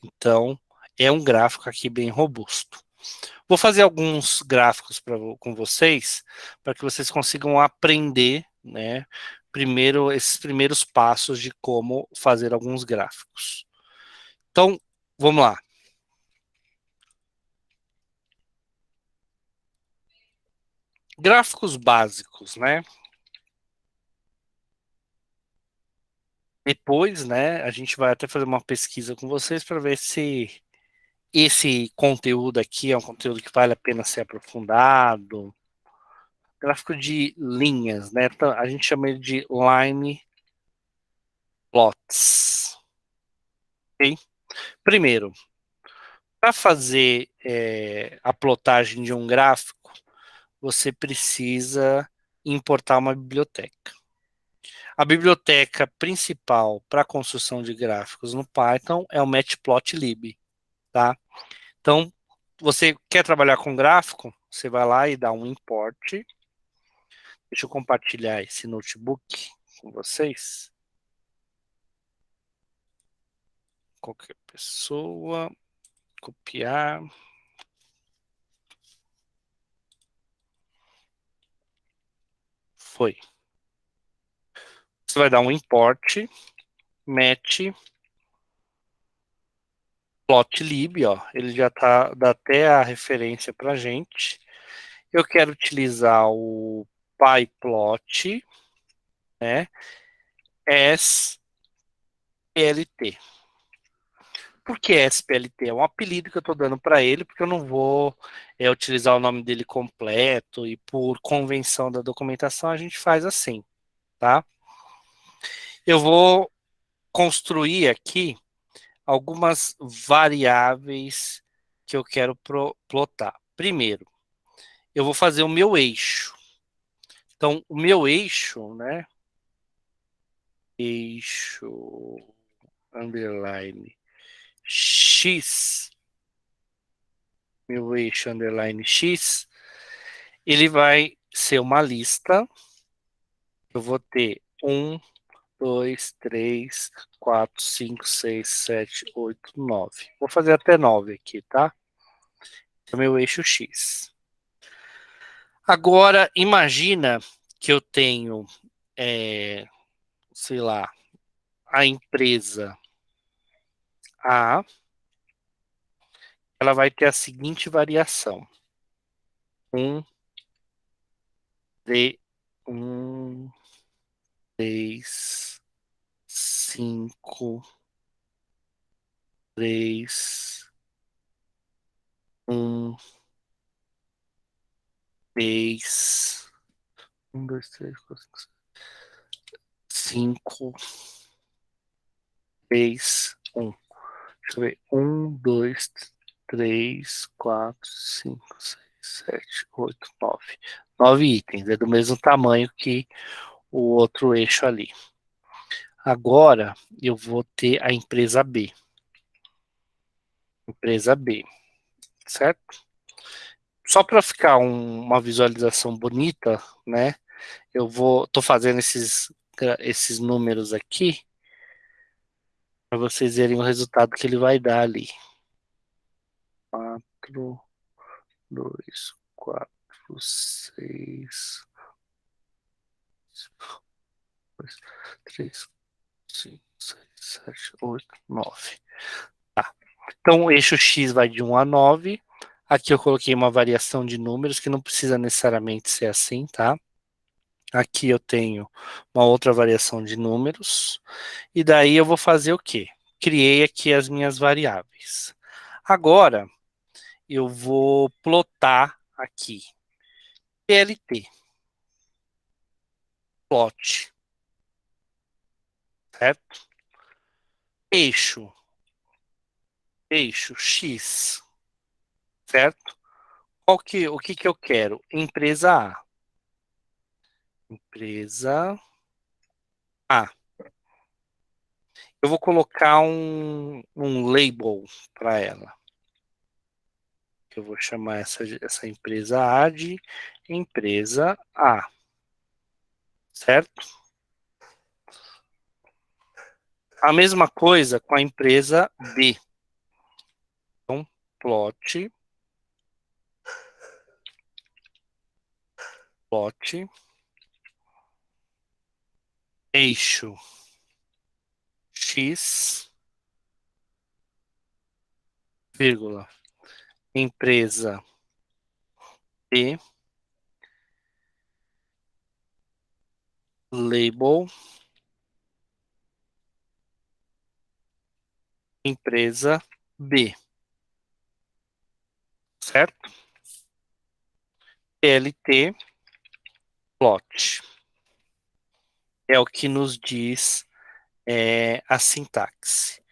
Então, é um gráfico aqui bem robusto. Vou fazer alguns gráficos com vocês, para que vocês consigam aprender, né, primeiro, esses primeiros passos de como fazer alguns gráficos. Então, vamos lá. Gráficos básicos, né? Depois, né, a gente vai até fazer uma pesquisa com vocês para ver se esse conteúdo aqui é um conteúdo que vale a pena ser aprofundado. Gráfico de linhas, né? Então, a gente chama ele de line plots. Ok? Primeiro, para fazer a plotagem de um gráfico, você precisa importar uma biblioteca. A biblioteca principal para a construção de gráficos no Python é o Matplotlib, tá? Então, você quer trabalhar com gráfico? Você vai lá e dá um import. Deixa eu compartilhar esse notebook com vocês. Qualquer pessoa, copiar. Foi. Você vai dar um import, matplotlib, ó. Ele já dá até a referência pra gente. Eu quero utilizar o pyplot, né? SPLT. Por que SPLT? É um apelido que eu estou dando para ele, porque eu não vou utilizar o nome dele completo e por convenção da documentação a gente faz assim, tá? Eu vou construir aqui algumas variáveis que eu quero plotar. Primeiro, eu vou fazer o meu eixo. Então, o meu eixo, né? Eixo underline x, meu eixo underline x, ele vai ser uma lista. Eu vou ter 1, 2, 3, 4, 5, 6, 7, 8, 9. Vou fazer até 9 aqui, tá? É o meu eixo x. Agora, imagina que eu tenho, sei lá, a empresa A, ela vai ter a seguinte variação. 1, D, 1, 3, 5, 3, 1, 3, 1, 2, 3, 4, 5, 3, 1. Deixa eu ver. 1, 2, 3, 4, 5, 6, 7, 8, 9. 9 itens. É do mesmo tamanho que o outro eixo ali. Agora eu vou ter a empresa B. Empresa B, certo? Só para ficar uma visualização bonita, né? Tô fazendo esses números aqui para vocês verem o resultado que ele vai dar ali. 4, 2, 4, 6, 2, 3, 5, 6, 7, 8, 9. Tá. Então, o eixo X vai de 1 a 9. Aqui eu coloquei uma variação de números, que não precisa necessariamente ser assim, tá? Aqui eu tenho uma outra variação de números. E daí eu vou fazer o quê? Criei aqui as minhas variáveis. Agora, eu vou plotar aqui. PLT. Plot. Certo? Eixo. Eixo X. Certo? O que que eu quero? Empresa A. Empresa A. Eu vou colocar um label para ela. Eu vou chamar essa empresa A de empresa A. Certo? A mesma coisa com a empresa B. Então, plot, eixo X, vírgula, empresa B, label, empresa B, certo? PLT, plot. É o que nos diz a sintaxe.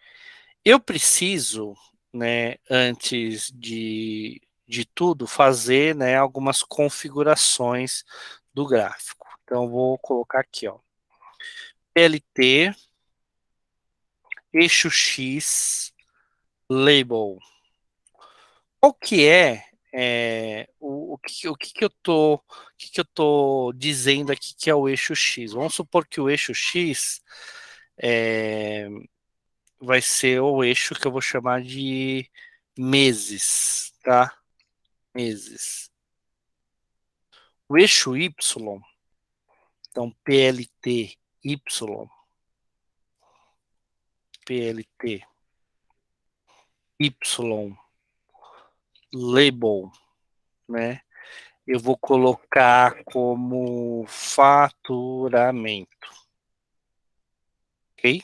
Eu preciso, né, antes de tudo, fazer, né, algumas configurações do gráfico. Então, vou colocar aqui, ó, PLT, eixo X, label. Qual que o que que eu tô dizendo aqui que é o eixo X? Vamos supor que o eixo X é, vai ser o eixo que eu vou chamar de meses, tá? Meses. O eixo Y, então PLT Y, PLT Y, label, né? Eu vou colocar como faturamento, ok?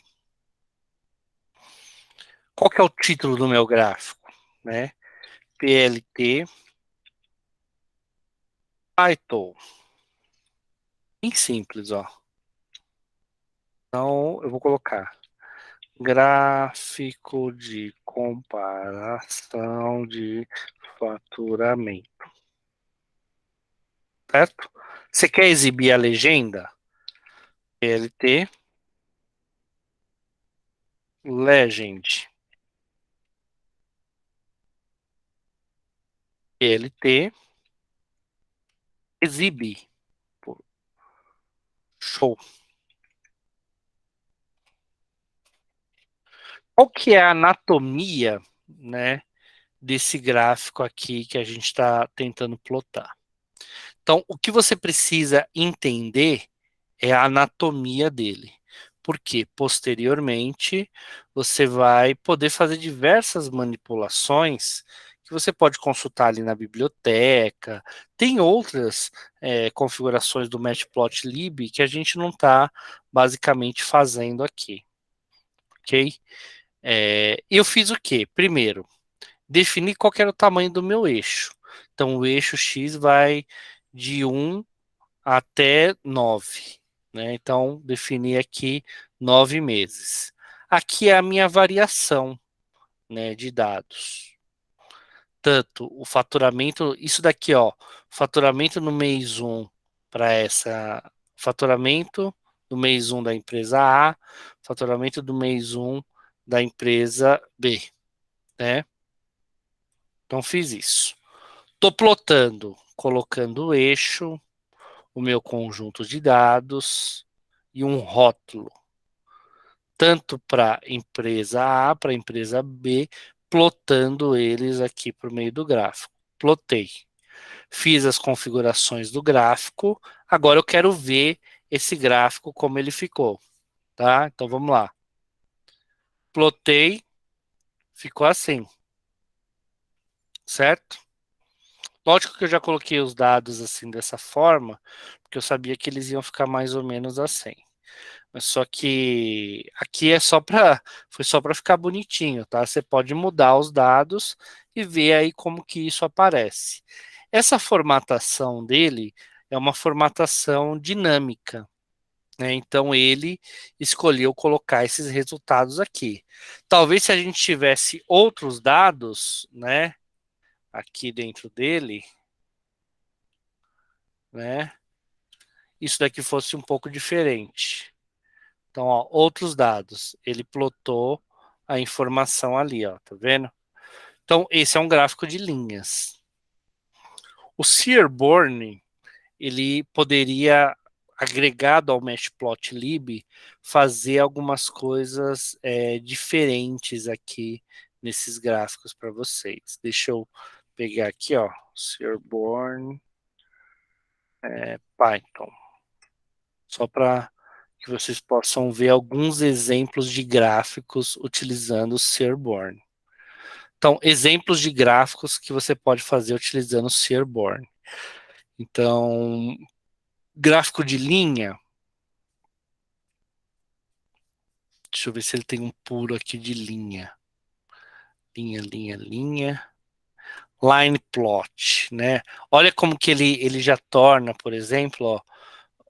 Qual que é o título do meu gráfico, né? PLT title, bem simples, ó. Então eu vou colocar gráfico de comparação de faturamento, certo? Você quer exibir a legenda? PLT legend, PLT exibe, show. Qual que é a anatomia, né, desse gráfico aqui que a gente está tentando plotar? Então, o que você precisa entender é a anatomia dele. Porque posteriormente você vai poder fazer diversas manipulações que você pode consultar ali na biblioteca. Tem outras configurações do Matplotlib que a gente não está basicamente fazendo aqui, ok? Eu fiz o quê? Primeiro, definir qual que era o tamanho do meu eixo. Então, o eixo X vai de 1 até 9, né? Então, defini aqui 9 meses. Aqui é a minha variação, né, de dados. Tanto o faturamento, isso daqui, ó, faturamento no mês 1 para faturamento do mês 1 da empresa A, faturamento do mês 1 da empresa B, né? Então, fiz isso. Tô plotando, colocando o eixo, o meu conjunto de dados e um rótulo, tanto para a empresa A, para a empresa B, plotando eles aqui por meio do gráfico. Plotei. Fiz as configurações do gráfico, agora eu quero ver esse gráfico como ele ficou, tá? Então vamos lá. Plotei, ficou assim, certo? Lógico que eu já coloquei os dados assim dessa forma, porque eu sabia que eles iam ficar mais ou menos assim. Mas só que aqui é só para foi só para ficar bonitinho, tá? Você pode mudar os dados e ver aí como que isso aparece. Essa formatação dele é uma formatação dinâmica, né? Então ele escolheu colocar esses resultados aqui. Talvez se a gente tivesse outros dados, né, aqui dentro dele, né, isso daqui fosse um pouco diferente. Então, ó, outros dados. Ele plotou a informação ali, ó, tá vendo? Então, esse é um gráfico de linhas. O Searborn, ele poderia, agregado ao Matplotlib, fazer algumas coisas diferentes aqui nesses gráficos para vocês. Deixa eu pegar aqui, ó, Searborn, Python, só para que vocês possam ver alguns exemplos de gráficos utilizando o Searborn. Então, exemplos de gráficos que você pode fazer utilizando o Searborn. Então, gráfico de linha, deixa eu ver se ele tem um puro aqui de linha. Linha, linha, linha. Line plot, né? Olha como que ele já torna, por exemplo, ó,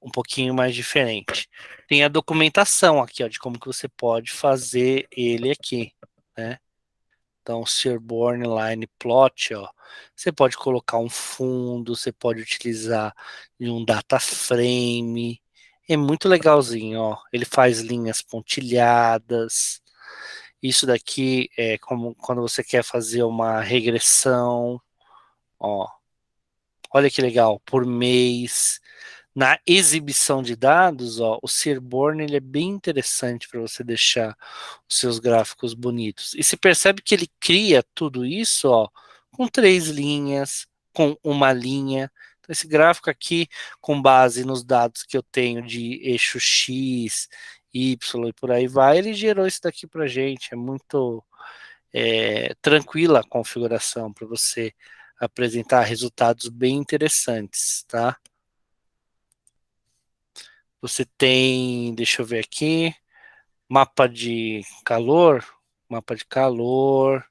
um pouquinho mais diferente. Tem a documentação aqui, ó, de como que você pode fazer ele aqui, né? Então, Searborn Line Plot, ó, você pode colocar um fundo, você pode utilizar um data frame. É muito legalzinho, ó. Ele faz linhas pontilhadas. Isso daqui é como quando você quer fazer uma regressão, ó. Olha que legal, por mês. Na exibição de dados, ó, o Searborn ele é bem interessante para você deixar os seus gráficos bonitos. E se percebe que ele cria tudo isso, ó, com 3 linhas, com uma linha. Então, esse gráfico aqui, com base nos dados que eu tenho de eixo X, Y e por aí vai, ele gerou isso daqui para gente. É muito tranquila a configuração para você apresentar resultados bem interessantes, tá? Você tem, deixa eu ver aqui, mapa de calor, mapa de calor.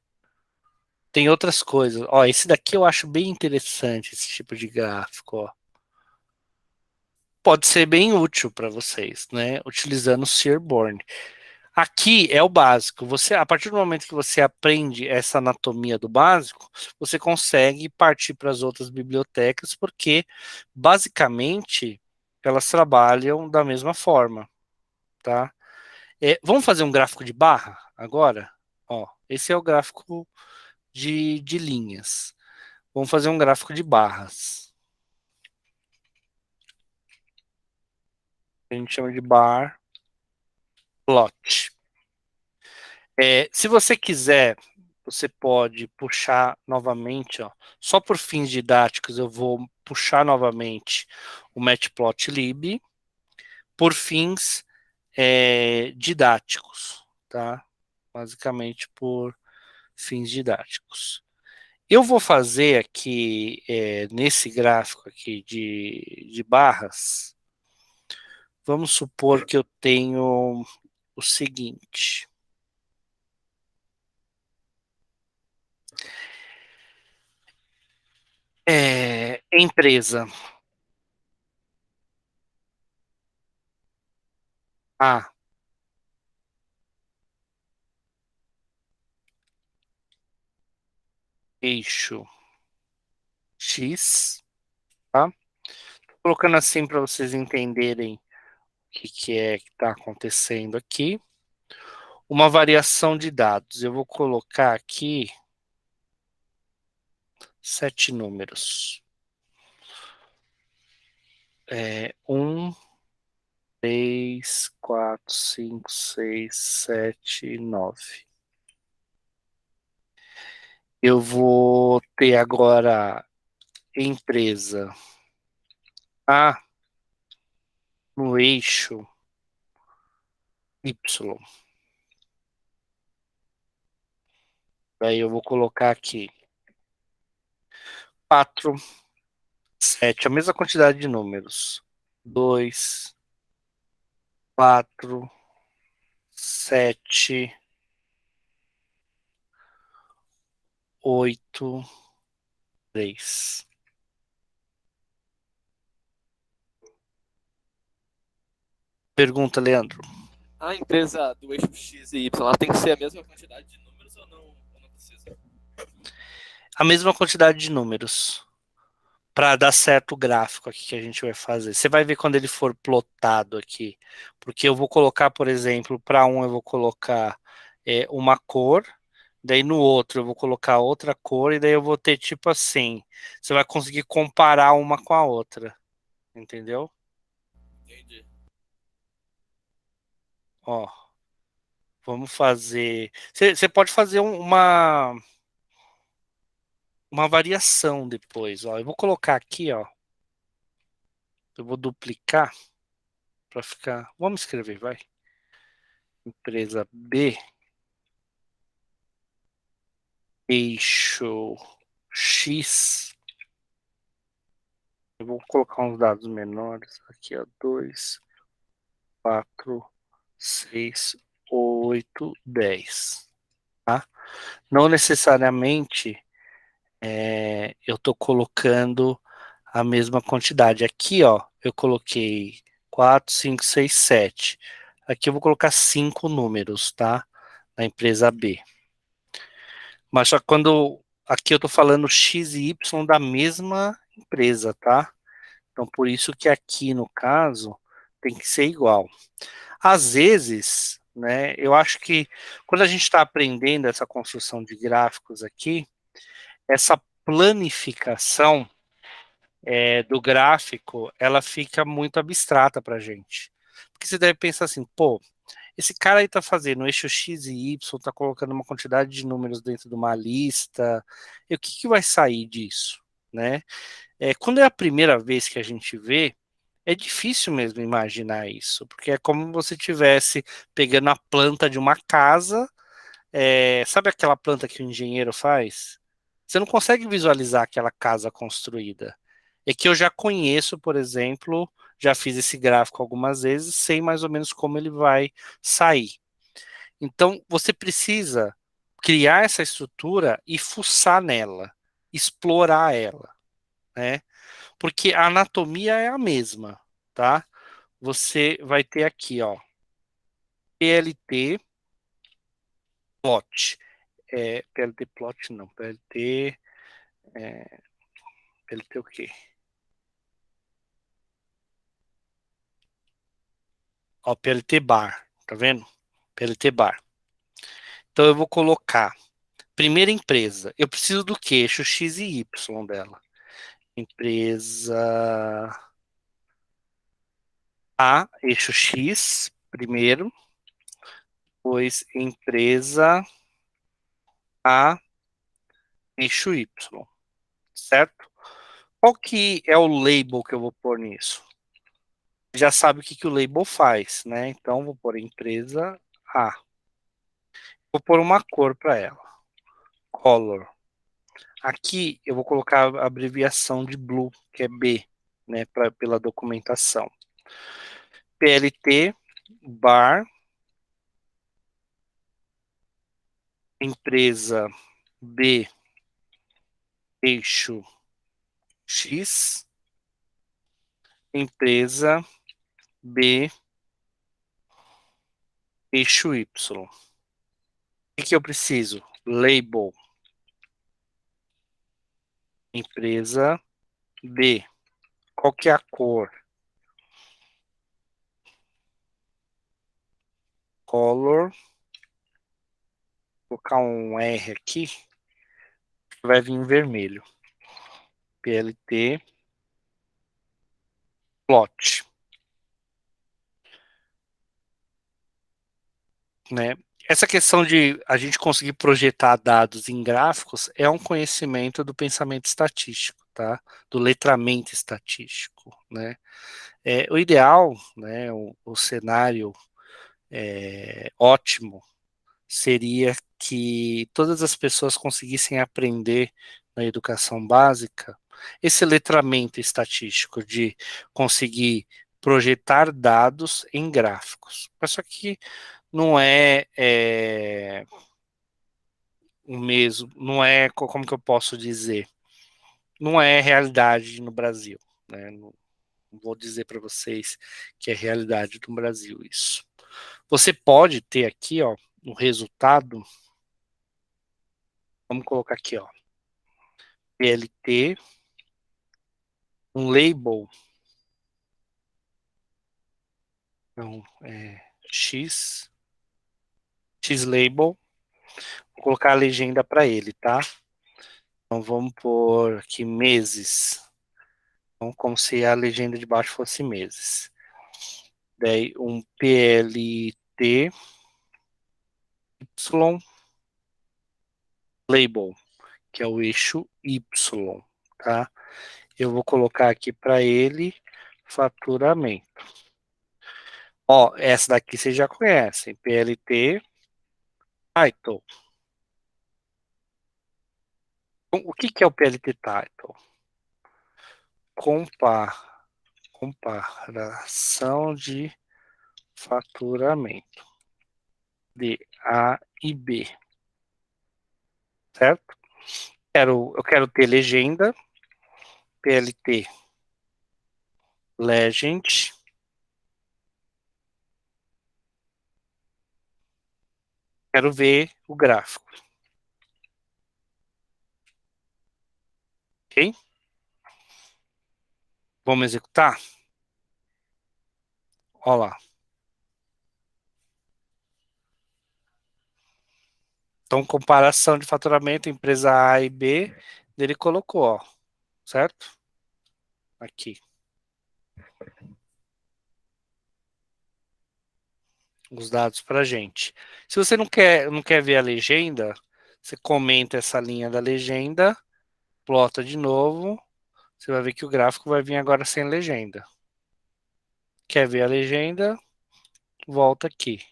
Tem outras coisas. Ó, esse daqui eu acho bem interessante, esse tipo de gráfico, ó. Pode ser bem útil para vocês, né? Utilizando o Searborn. Aqui é o básico. Você, a partir do momento que você aprende essa anatomia do básico, você consegue partir para as outras bibliotecas, porque basicamente elas trabalham da mesma forma, tá? Vamos fazer um gráfico de barra agora? Ó, esse é o gráfico de linhas. Vamos fazer um gráfico de barras. A gente chama de bar plot. Se você quiser, você pode puxar novamente, ó, só por fins didáticos, eu vou puxar novamente o Matplotlib por fins didáticos, tá? Basicamente por fins didáticos. Eu vou fazer aqui, nesse gráfico aqui de barras, vamos supor que eu tenho o seguinte. Empresa A, eixo X, tá? Tô colocando assim para vocês entenderem o que é que está acontecendo aqui. Uma variação de dados. Eu vou colocar aqui 7 números. 1, 3, 4, 5, 6, 7, 9. Eu vou ter agora empresa A no eixo Y. Daí eu vou colocar aqui 4, 7, a mesma quantidade de números. 2, 4, 7, 8, 3. Pergunta, Leandro. A empresa do eixo X e Y, ela tem que ser a mesma quantidade de números ou não precisa? A mesma quantidade de números para dar certo o gráfico aqui que a gente vai fazer. Você vai ver quando ele for plotado aqui, porque eu vou colocar, por exemplo, para um eu vou colocar uma cor, daí no outro eu vou colocar outra cor, e daí eu vou ter tipo assim, você vai conseguir comparar uma com a outra, entendeu? Entendi. Ó, vamos fazer. Você pode fazer uma variação depois, ó. Eu vou colocar aqui, ó. Eu vou duplicar para ficar. Vamos escrever, vai. Empresa B, eixo X. Eu vou colocar uns dados menores aqui, ó. 2, 4, 6, 8, 10. Tá? Não necessariamente eu estou colocando a mesma quantidade. Aqui, ó, eu coloquei 4, 5, 6, 7. Aqui eu vou colocar 5 números, tá? Na empresa B. Mas só que quando aqui eu estou falando X e Y da mesma empresa, tá? Então por isso que aqui no caso tem que ser igual. Às vezes, né, eu acho que quando a gente está aprendendo essa construção de gráficos aqui, essa planificação do gráfico, ela fica muito abstrata para a gente. Porque você deve pensar assim, pô, esse cara aí tá fazendo o eixo X e Y, tá colocando uma quantidade de números dentro de uma lista, e o que que vai sair disso, né? Quando é a primeira vez que a gente vê, é difícil mesmo imaginar isso, porque é como você tivesse pegando a planta de uma casa, sabe aquela planta que o engenheiro faz? Você não consegue visualizar aquela casa construída. É que eu já conheço, por exemplo, já fiz esse gráfico algumas vezes, sei mais ou menos como ele vai sair. Então, você precisa criar essa estrutura e fuçar nela, explorar ela, né? Porque a anatomia é a mesma, tá? Você vai ter aqui, ó, PLT plot. PLT plot não, PLT, PLT o quê? Ó, PLT bar, tá vendo? PLT bar. Então eu vou colocar primeira empresa. Eu preciso do queixo X e Y dela. Empresa A, eixo X, primeiro. Depois empresa A, eixo Y, certo? Qual que é o label que eu vou pôr nisso? Já sabe o que, que o label faz, né? Então, vou pôr empresa A. Vou pôr uma cor para ela. Color. Aqui eu vou colocar a abreviação de blue, que é B, né? Pela documentação. PLT, bar, empresa B, eixo X, empresa B, eixo Y. O que, que eu preciso? Label, empresa B. Qual que é a cor? Color. Vou colocar um R aqui, vai vir em vermelho. PLT, plot. Né? Essa questão de a gente conseguir projetar dados em gráficos é um conhecimento do pensamento estatístico, tá? Do letramento estatístico, né? O ideal, né, o cenário ótimo seria que todas as pessoas conseguissem aprender na educação básica esse letramento estatístico de conseguir projetar dados em gráficos. Mas só que não é, o mesmo, não é, como que eu posso dizer? Não é realidade no Brasil, né? Não vou dizer para vocês que é realidade no Brasil isso. Você pode ter aqui, ó, no resultado, vamos colocar aqui, ó, PLT, um label, não, X label, vou colocar a legenda para ele, tá? Então vamos por aqui meses, então, como se a legenda de baixo fosse meses. Daí um PLT Y label, que é o eixo Y, tá? Eu vou colocar aqui para ele faturamento. Ó, essa daqui vocês já conhecem, PLT Title. O que que é o PLT Title? Comparação de faturamento de A e B, certo? Eu quero ter legenda, PLT Legend, quero ver o gráfico, ok? Vamos executar? Olha lá. Então, comparação de faturamento, empresa A e B, ele colocou, ó, certo? Aqui. Os dados para a gente. Se você não quer ver a legenda, você comenta essa linha da legenda, plota de novo, você vai ver que o gráfico vai vir agora sem legenda. Quer ver a legenda? Volta aqui.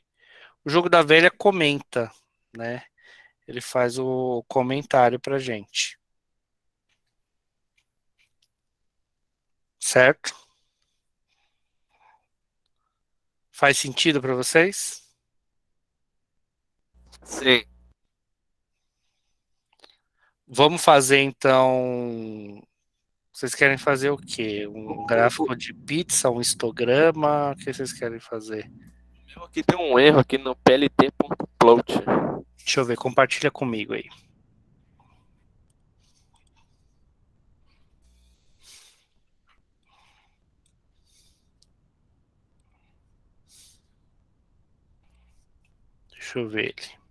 O jogo da velha comenta, né? Ele faz o comentário para gente. Certo? Faz sentido para vocês? Sim. Vamos fazer então. Vocês querem fazer o quê? Um gráfico de pizza, um histograma? O que vocês querem fazer? Aqui tem um erro aqui no plt.plot. Deixa eu ver, compartilha comigo aí. Deixa eu ver ele.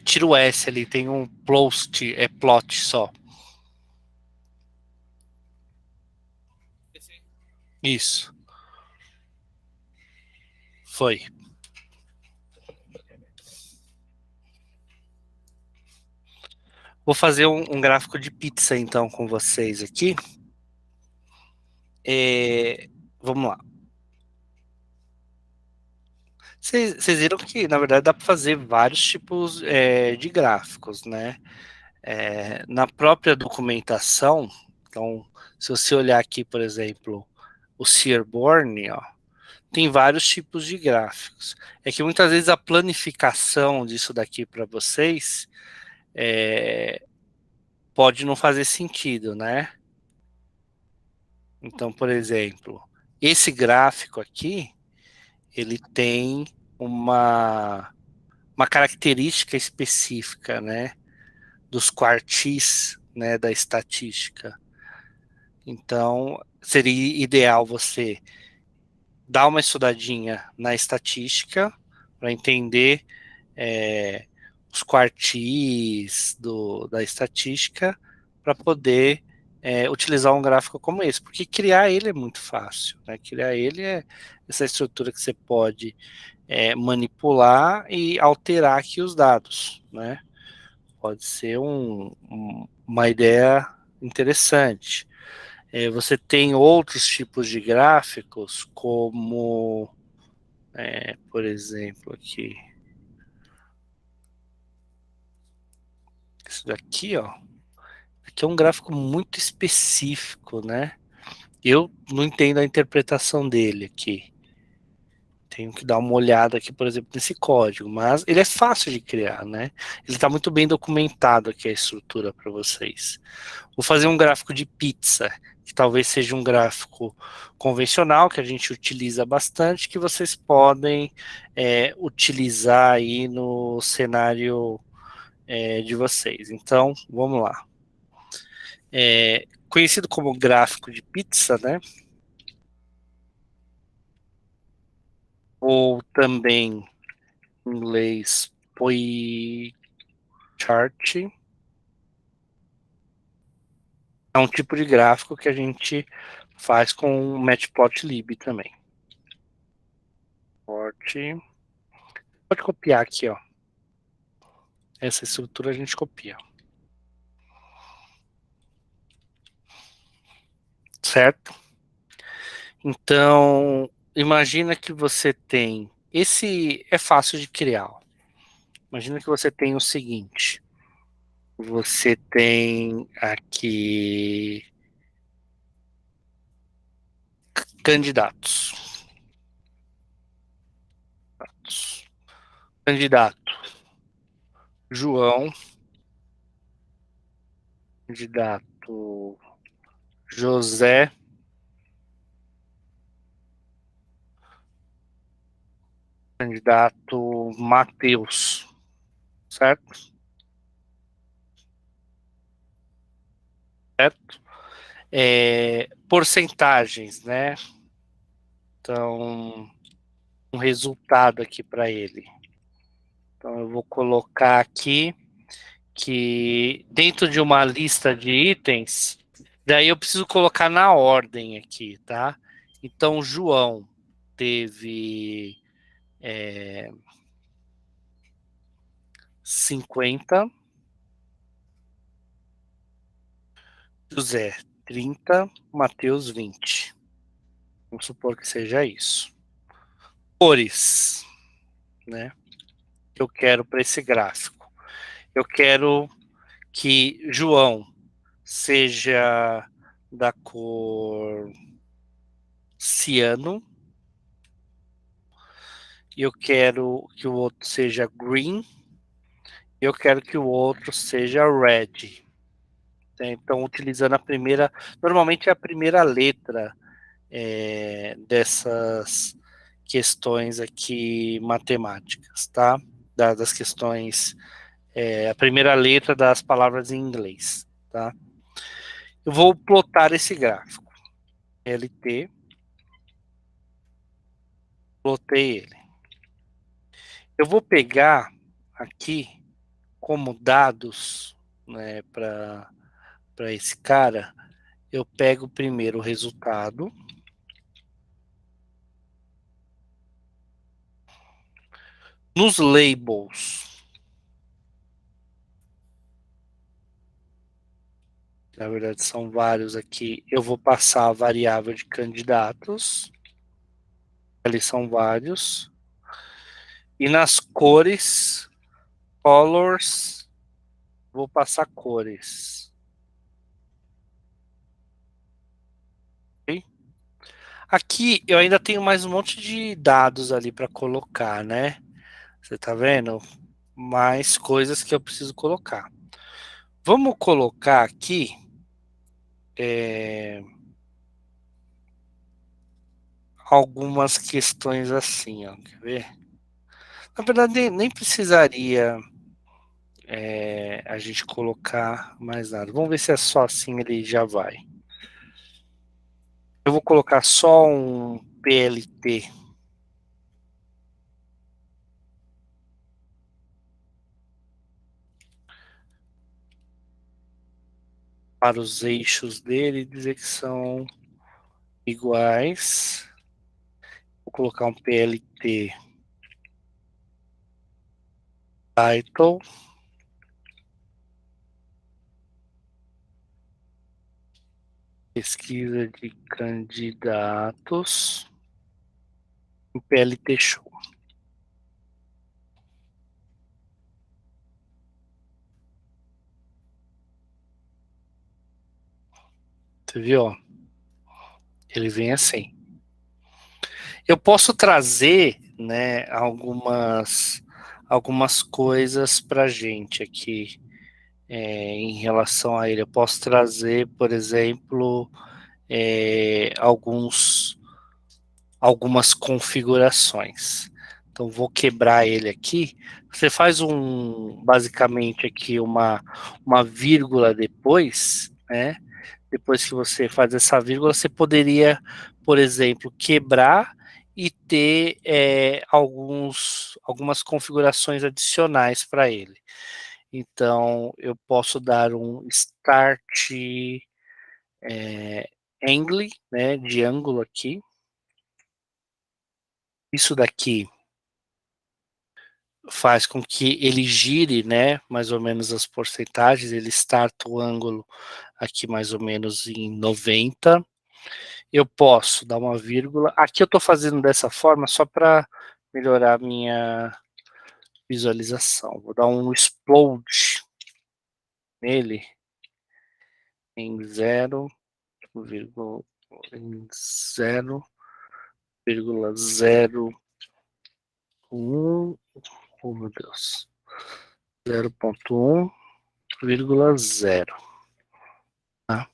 Tira o S ali, tem um plot, plot só. Isso. Foi. Vou fazer um gráfico de pizza então com vocês aqui. Vamos lá. Vocês viram que, na verdade, dá para fazer vários tipos de gráficos, né? Na própria documentação, então, se você olhar aqui, por exemplo, o Searborn, ó, tem vários tipos de gráficos. É que muitas vezes a planificação disso daqui para vocês pode não fazer sentido, né? Então, por exemplo, esse gráfico aqui, ele tem uma característica específica, né? Dos quartis, né? Da estatística. Então, seria ideal você dar uma estudadinha na estatística para entender os quartis da estatística para poder utilizar um gráfico como esse, porque criar ele é muito fácil, né? Criar ele é essa estrutura que você pode manipular e alterar aqui os dados, né? Pode ser uma ideia interessante. Você tem outros tipos de gráficos, como, por exemplo, aqui, isso daqui, ó. Aqui é um gráfico muito específico, né? Eu não entendo a interpretação dele aqui. Tenho que dar uma olhada aqui, por exemplo, nesse código, mas ele é fácil de criar, né? Ele está muito bem documentado aqui a estrutura para vocês. Vou fazer um gráfico de pizza, que talvez seja um gráfico convencional, que a gente utiliza bastante, que vocês podem utilizar aí no cenário de vocês. Então, vamos lá. Conhecido como gráfico de pizza, né? Ou também em inglês pie chart. É um tipo de gráfico que a gente faz com o Matplotlib também. Pode copiar aqui, ó. Essa estrutura a gente copia. Certo? Então, imagina que você tem... Esse é fácil de criar. Ó. Imagina que você tem o seguinte. Você tem aqui candidatos. Candidato João. Candidato José. Candidato Matheus. Certo? Certo? Porcentagens, né? Então, um resultado aqui para ele. Então, eu vou colocar aqui que dentro de uma lista de itens, daí eu preciso colocar na ordem aqui, tá? Então, João teve 50, José 30, Matheus 20. Vamos supor que seja isso. Cores, né? Que eu quero para esse gráfico. Eu quero que João seja da cor ciano. Eu quero que o outro seja green. Eu quero que o outro seja red. Então, utilizando a primeira... Normalmente é a primeira letra dessas questões aqui matemáticas, tá? Das questões... a primeira letra das palavras em inglês, tá? Eu vou plotar esse gráfico. LT. Plotei ele. Eu vou pegar aqui como dados, né, para esse cara, eu pego primeiro o resultado. Nos labels, na verdade são vários aqui, eu vou passar a variável de candidatos. Ali são vários. E nas cores, colors, vou passar cores. Okay? Aqui eu ainda tenho mais um monte de dados ali para colocar, né? Você tá vendo? Mais coisas que eu preciso colocar. Vamos colocar aqui algumas questões assim, ó. Quer ver? Na verdade, nem precisaria a gente colocar mais nada. Vamos ver se é só assim ele já vai. Eu vou colocar só um PLT para os eixos dele e dizer que são iguais. Vou colocar um PLT title. Pesquisa de candidatos em PLT Show. Você viu? Ele vem assim. Eu posso trazer, né, algumas coisas para gente aqui em relação a ele. Eu posso trazer, por exemplo, algumas configurações. Então vou quebrar ele aqui. Você faz basicamente aqui uma vírgula depois, né? Depois que você faz essa vírgula, você poderia, por exemplo, quebrar e ter algumas configurações adicionais para ele. Então, eu posso dar um start angle, né, de ângulo aqui. Isso daqui faz com que ele gire, né, mais ou menos as porcentagens. Ele starta o ângulo aqui mais ou menos em 90. Eu posso dar uma vírgula. Aqui eu estou fazendo dessa forma só para melhorar a minha visualização. Vou dar um explode nele em 0,01. Oh, meu Deus. 0,1,0. Tá?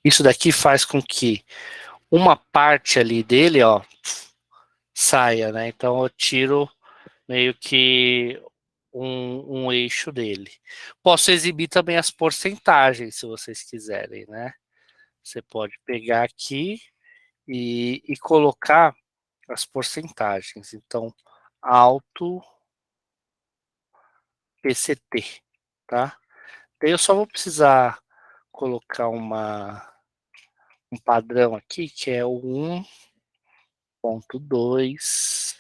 Isso daqui faz com que uma parte ali dele, ó, saia, né? Então eu tiro meio que um eixo dele. Posso exibir também as porcentagens, se vocês quiserem, né? Você pode pegar aqui e colocar as porcentagens. Então, alto PCT, tá? Daí eu só vou precisar colocar um padrão aqui, que é o 1,2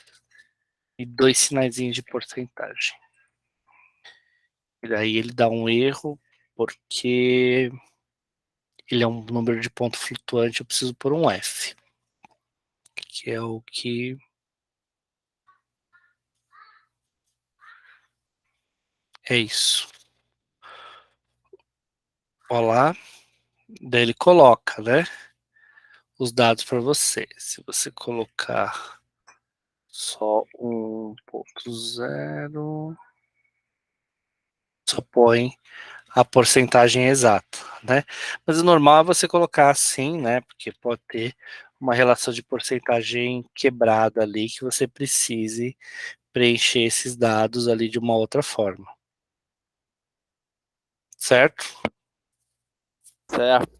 e 2 sinaizinhos de porcentagem. E daí ele dá um erro, porque ele é um número de ponto flutuante, eu preciso pôr um F, que é o que é isso. Olá, daí ele coloca, né, os dados para você. Se você colocar só 1,0, só põe a porcentagem exata, né? Mas o normal é você colocar assim, né? Porque pode ter uma relação de porcentagem quebrada ali que você precise preencher esses dados ali de uma outra forma, certo? Certo.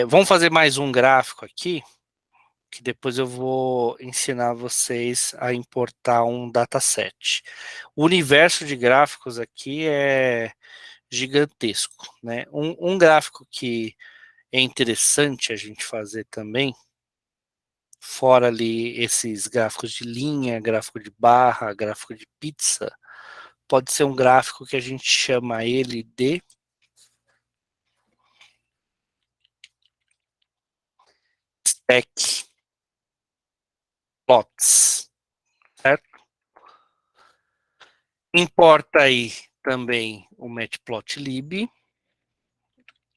Vamos fazer mais um gráfico aqui, que depois eu vou ensinar vocês a importar um dataset. O universo de gráficos aqui é gigantesco, né? Um gráfico que é interessante a gente fazer também, fora ali esses gráficos de linha, gráfico de barra, gráfico de pizza, pode ser um gráfico que a gente chama ele de stack plots, certo? Importa aí também o matplotlib.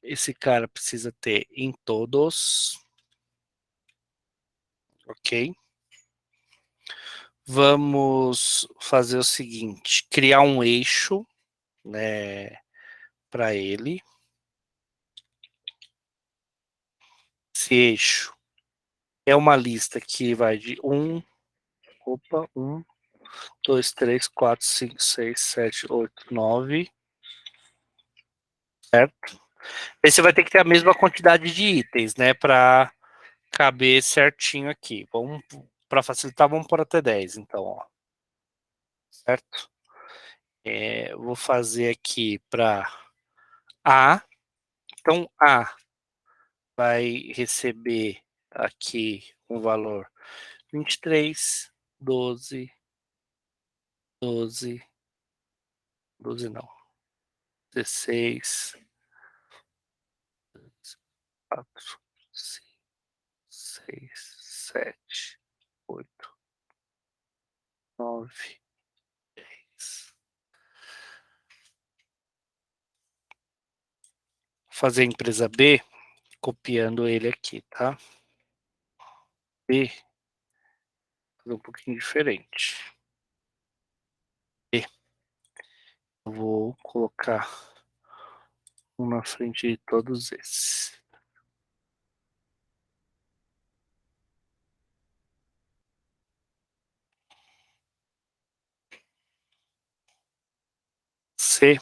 Esse cara precisa ter em todos, ok? Vamos fazer o seguinte, criar um eixo, né, para ele. Esse eixo é uma lista que vai de 1, 2, 3, 4, 5, 6, 7, 8, 9, certo? Aí você vai ter que ter a mesma quantidade de itens, né, para caber certinho aqui. Vamos, para facilitar, vamos por até 10, então, ó, certo? Vou fazer aqui para A. Então, A vai receber aqui um valor 23, 12, 12, 12 não, 16, 4, 5, 6, 7, 8, 9, 10. Fazer a empresa B, copiando ele aqui, tá? B, fazer um pouquinho diferente. B, eu vou colocar um na frente de todos esses. C, eu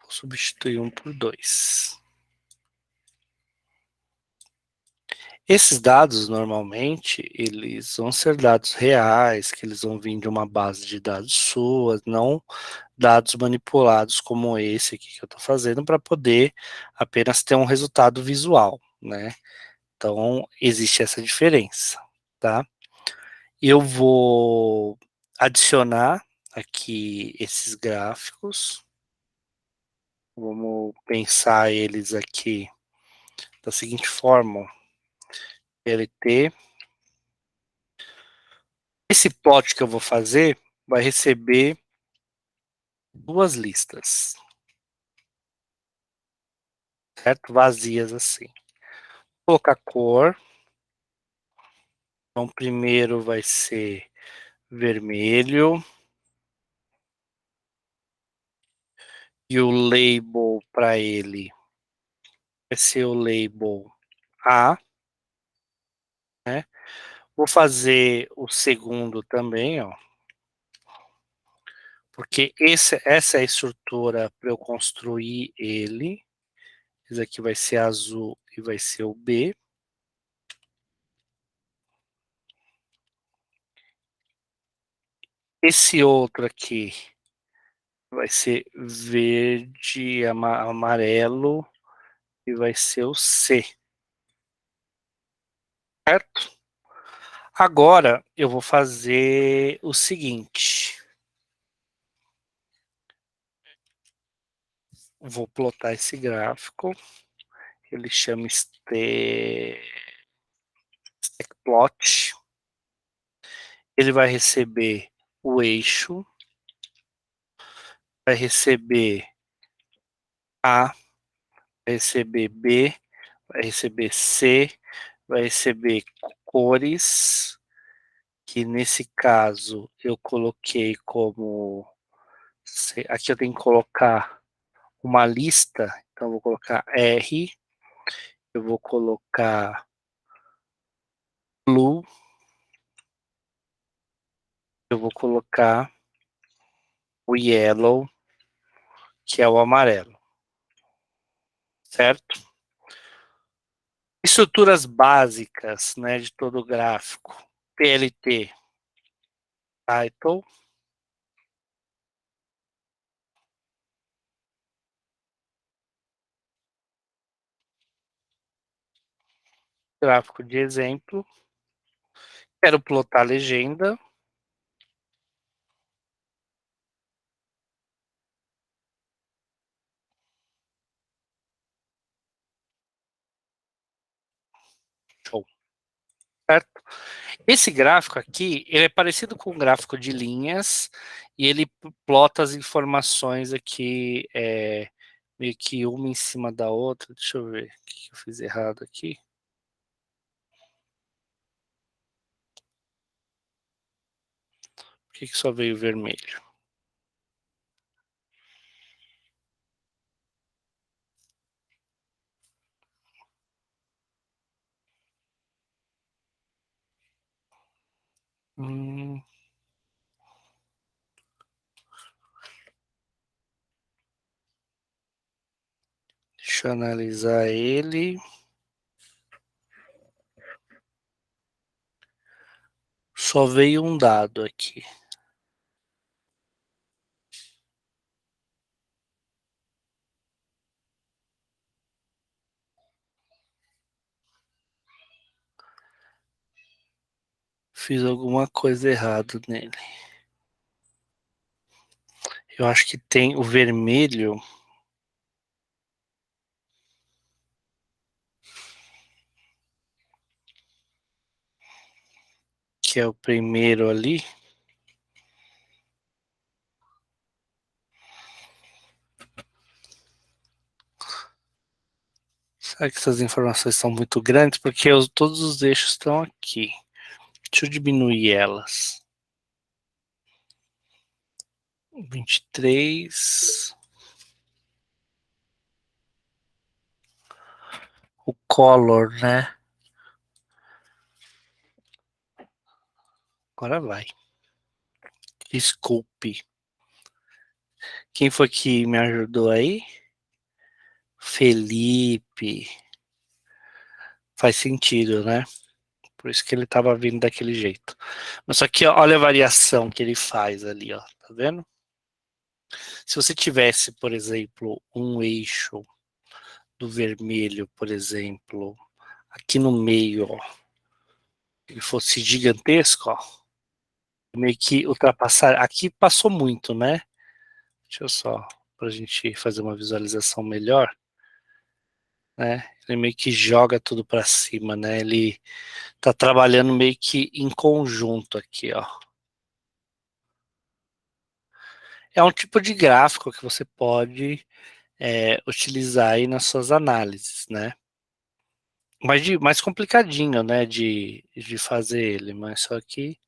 vou substituir um por 2. Esses dados, normalmente, eles vão ser dados reais, que eles vão vir de uma base de dados sua, não dados manipulados como esse aqui que eu estou fazendo, para poder apenas ter um resultado visual, né? Então, existe essa diferença, tá? Eu vou adicionar aqui esses gráficos. Vamos pensar eles aqui da seguinte forma: LT. Esse plot que eu vou fazer vai receber duas listas, certo? Vazias assim. Vou colocar cor. Então, primeiro vai ser vermelho. E o label para ele vai ser o label A, né? Vou fazer o segundo também, ó. Porque essa é a estrutura para eu construir ele. Esse aqui vai ser azul e vai ser o B. Esse outro aqui vai ser verde, amarelo e vai ser o C, certo? Agora eu vou fazer o seguinte. Vou plotar esse gráfico. Ele chama Stackplot. Ele vai receber o eixo, vai receber A, vai receber B, vai receber C, vai receber cores, que nesse caso eu coloquei como... Aqui eu tenho que colocar uma lista, então eu vou colocar R, eu vou colocar blue, eu vou colocar o yellow, que é o amarelo, certo? Estruturas básicas, né, de todo o gráfico. PLT, title, gráfico de exemplo. Quero plotar a legenda. Show, certo? Esse gráfico aqui, ele é parecido com um gráfico de linhas e ele plota as informações aqui, meio que uma em cima da outra. Deixa eu ver o que eu fiz errado aqui. Por que só veio vermelho? Hum, deixa eu analisar ele. Só veio um dado aqui. Fiz alguma coisa errada nele. Eu acho que tem o vermelho, que é o primeiro ali. Será que essas informações são muito grandes? Porque todos os eixos estão aqui. Deixa eu diminuir elas. 23. O color, né? Agora vai. Scope. Quem foi que me ajudou aí? Felipe. Faz sentido, né? Por isso que ele estava vindo daquele jeito. Mas só que olha a variação que ele faz ali, ó. Tá vendo? Se você tivesse, por exemplo, um eixo do vermelho, por exemplo, aqui no meio, ó, ele fosse gigantesco, ó, meio que ultrapassar. Aqui passou muito, né? Deixa eu só, para a gente fazer uma visualização melhor, né? Ele meio que joga tudo para cima, né? Ele tá trabalhando meio que em conjunto aqui, ó. É um tipo de gráfico que você pode utilizar aí nas suas análises, né? Mais complicadinho, né, de fazer ele, mas só que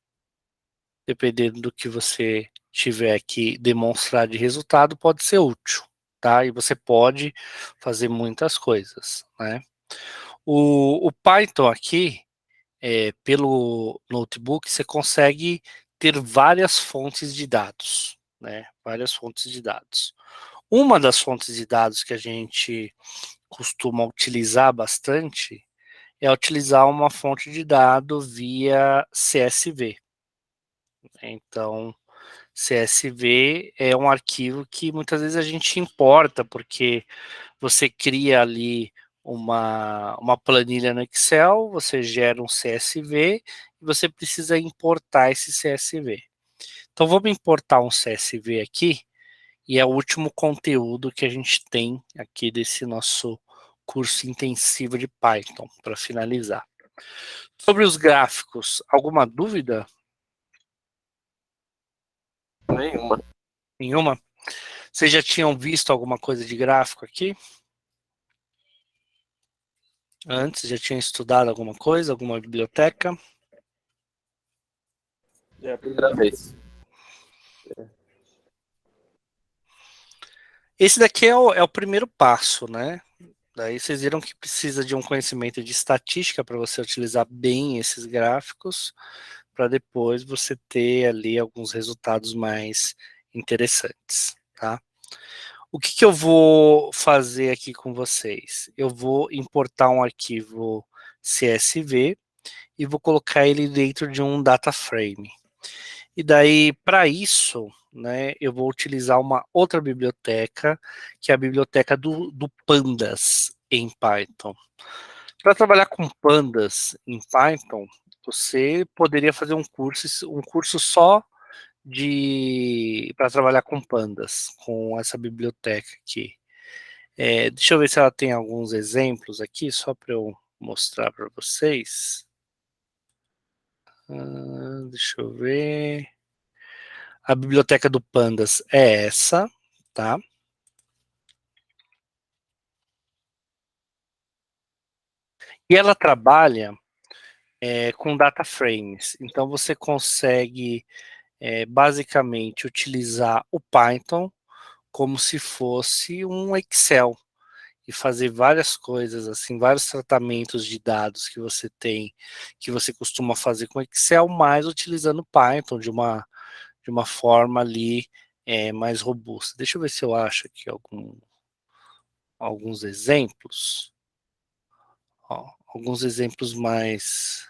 dependendo do que você tiver que demonstrar de resultado, pode ser útil, tá? E você pode fazer muitas coisas, né? O Python aqui, pelo notebook, você consegue ter várias fontes de dados, né? Várias fontes de dados. Uma das fontes de dados que a gente costuma utilizar bastante é utilizar uma fonte de dados via CSV. Então, CSV é um arquivo que muitas vezes a gente importa, porque você cria ali uma planilha no Excel, você gera um CSV e você precisa importar esse CSV. Então, vamos importar um CSV aqui, e é o último conteúdo que a gente tem aqui desse nosso curso intensivo de Python, para finalizar. Sobre os gráficos, alguma dúvida? Nenhuma. Nenhuma? Vocês já tinham visto alguma coisa de gráfico aqui? Antes, já tinham estudado alguma coisa, alguma biblioteca? É a primeira vez. Esse daqui é o primeiro passo, né? Daí vocês viram que precisa de um conhecimento de estatística para você utilizar bem esses gráficos, para depois você ter ali alguns resultados mais interessantes, tá? O que eu vou fazer aqui com vocês? Eu vou importar um arquivo CSV e vou colocar ele dentro de um data frame. E daí, para isso, né, eu vou utilizar uma outra biblioteca, que é a biblioteca do Pandas em Python. Para trabalhar com Pandas em Python, você poderia fazer um curso só de para trabalhar com Pandas, com essa biblioteca aqui. Deixa eu ver se ela tem alguns exemplos aqui, só para eu mostrar para vocês. Deixa eu ver. A biblioteca do Pandas é essa, tá? E ela trabalha com data frames. Então você consegue basicamente utilizar o Python como se fosse um Excel e fazer várias coisas, assim, vários tratamentos de dados que você tem, que você costuma fazer com Excel, mas utilizando Python de uma forma ali mais robusta. Deixa eu ver se eu acho aqui alguns exemplos. Ó, alguns exemplos mais.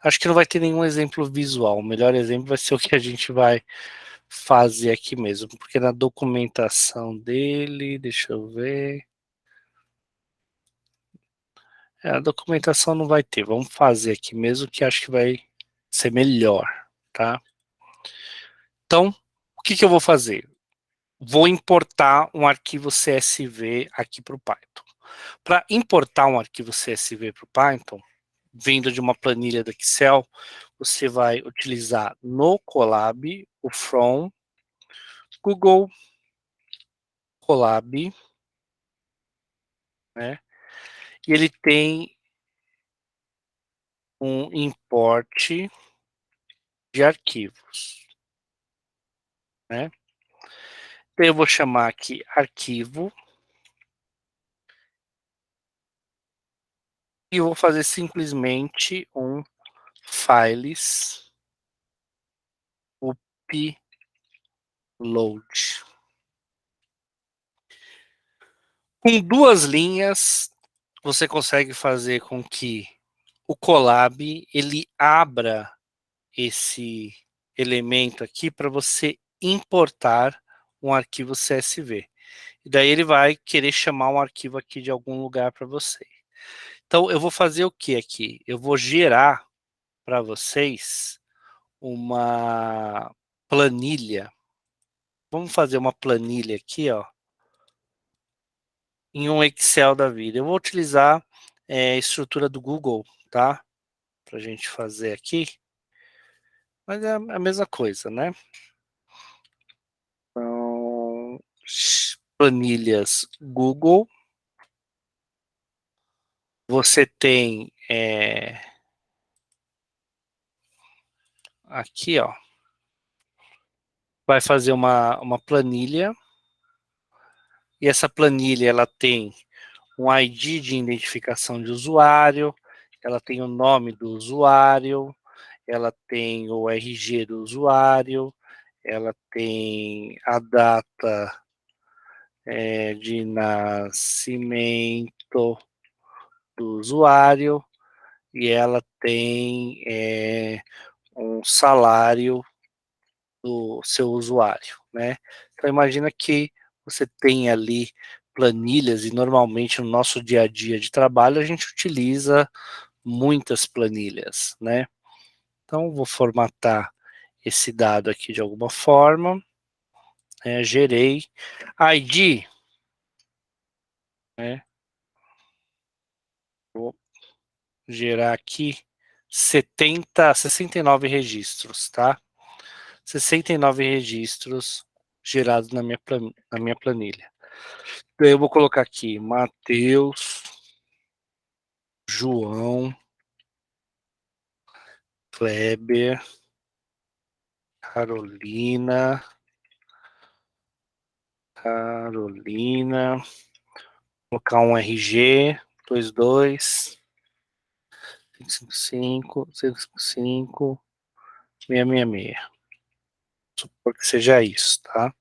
Acho que não vai ter nenhum exemplo visual. O melhor exemplo vai ser o que a gente vai fazer aqui mesmo, porque na documentação dele, deixa eu ver. A documentação não vai ter. Vamos fazer aqui mesmo, que acho que vai ser melhor, tá? Então, o que eu vou fazer? vou importar um arquivo CSV aqui para o Python. Para importar um arquivo CSV para o Python, vindo de uma planilha do Excel, você vai utilizar no Colab o from Google Colab, né? E ele tem um import de arquivos, né? Então eu vou chamar aqui arquivo e vou fazer simplesmente um files upload. Com 2 linhas, você consegue fazer com que o Colab ele abra esse elemento aqui para você importar um arquivo CSV. E daí ele vai querer chamar um arquivo aqui de algum lugar para você. Então eu vou fazer o que aqui? Eu vou gerar para vocês uma planilha. Vamos fazer uma planilha aqui, ó, em um Excel da vida. Eu vou utilizar a estrutura do Google, tá? Para a gente fazer aqui. Mas é a mesma coisa, né? Então, planilhas Google. Você tem aqui, ó, vai fazer uma planilha. E essa planilha ela tem um ID de identificação de usuário, ela tem o nome do usuário, ela tem o RG do usuário, ela tem a data de nascimento do usuário e ela tem um salário do seu usuário, né? Então imagina que você tem ali planilhas e normalmente no nosso dia a dia de trabalho a gente utiliza muitas planilhas, né? Então vou formatar esse dado aqui de alguma forma, gerei ID, né? Vou gerar aqui 69 registros, tá? 69 registros gerados na minha planilha. Então eu vou colocar aqui Matheus, João, Kleber, Carolina, colocar um RG, 22, 555, 655, 666. Supor que seja isso, tá?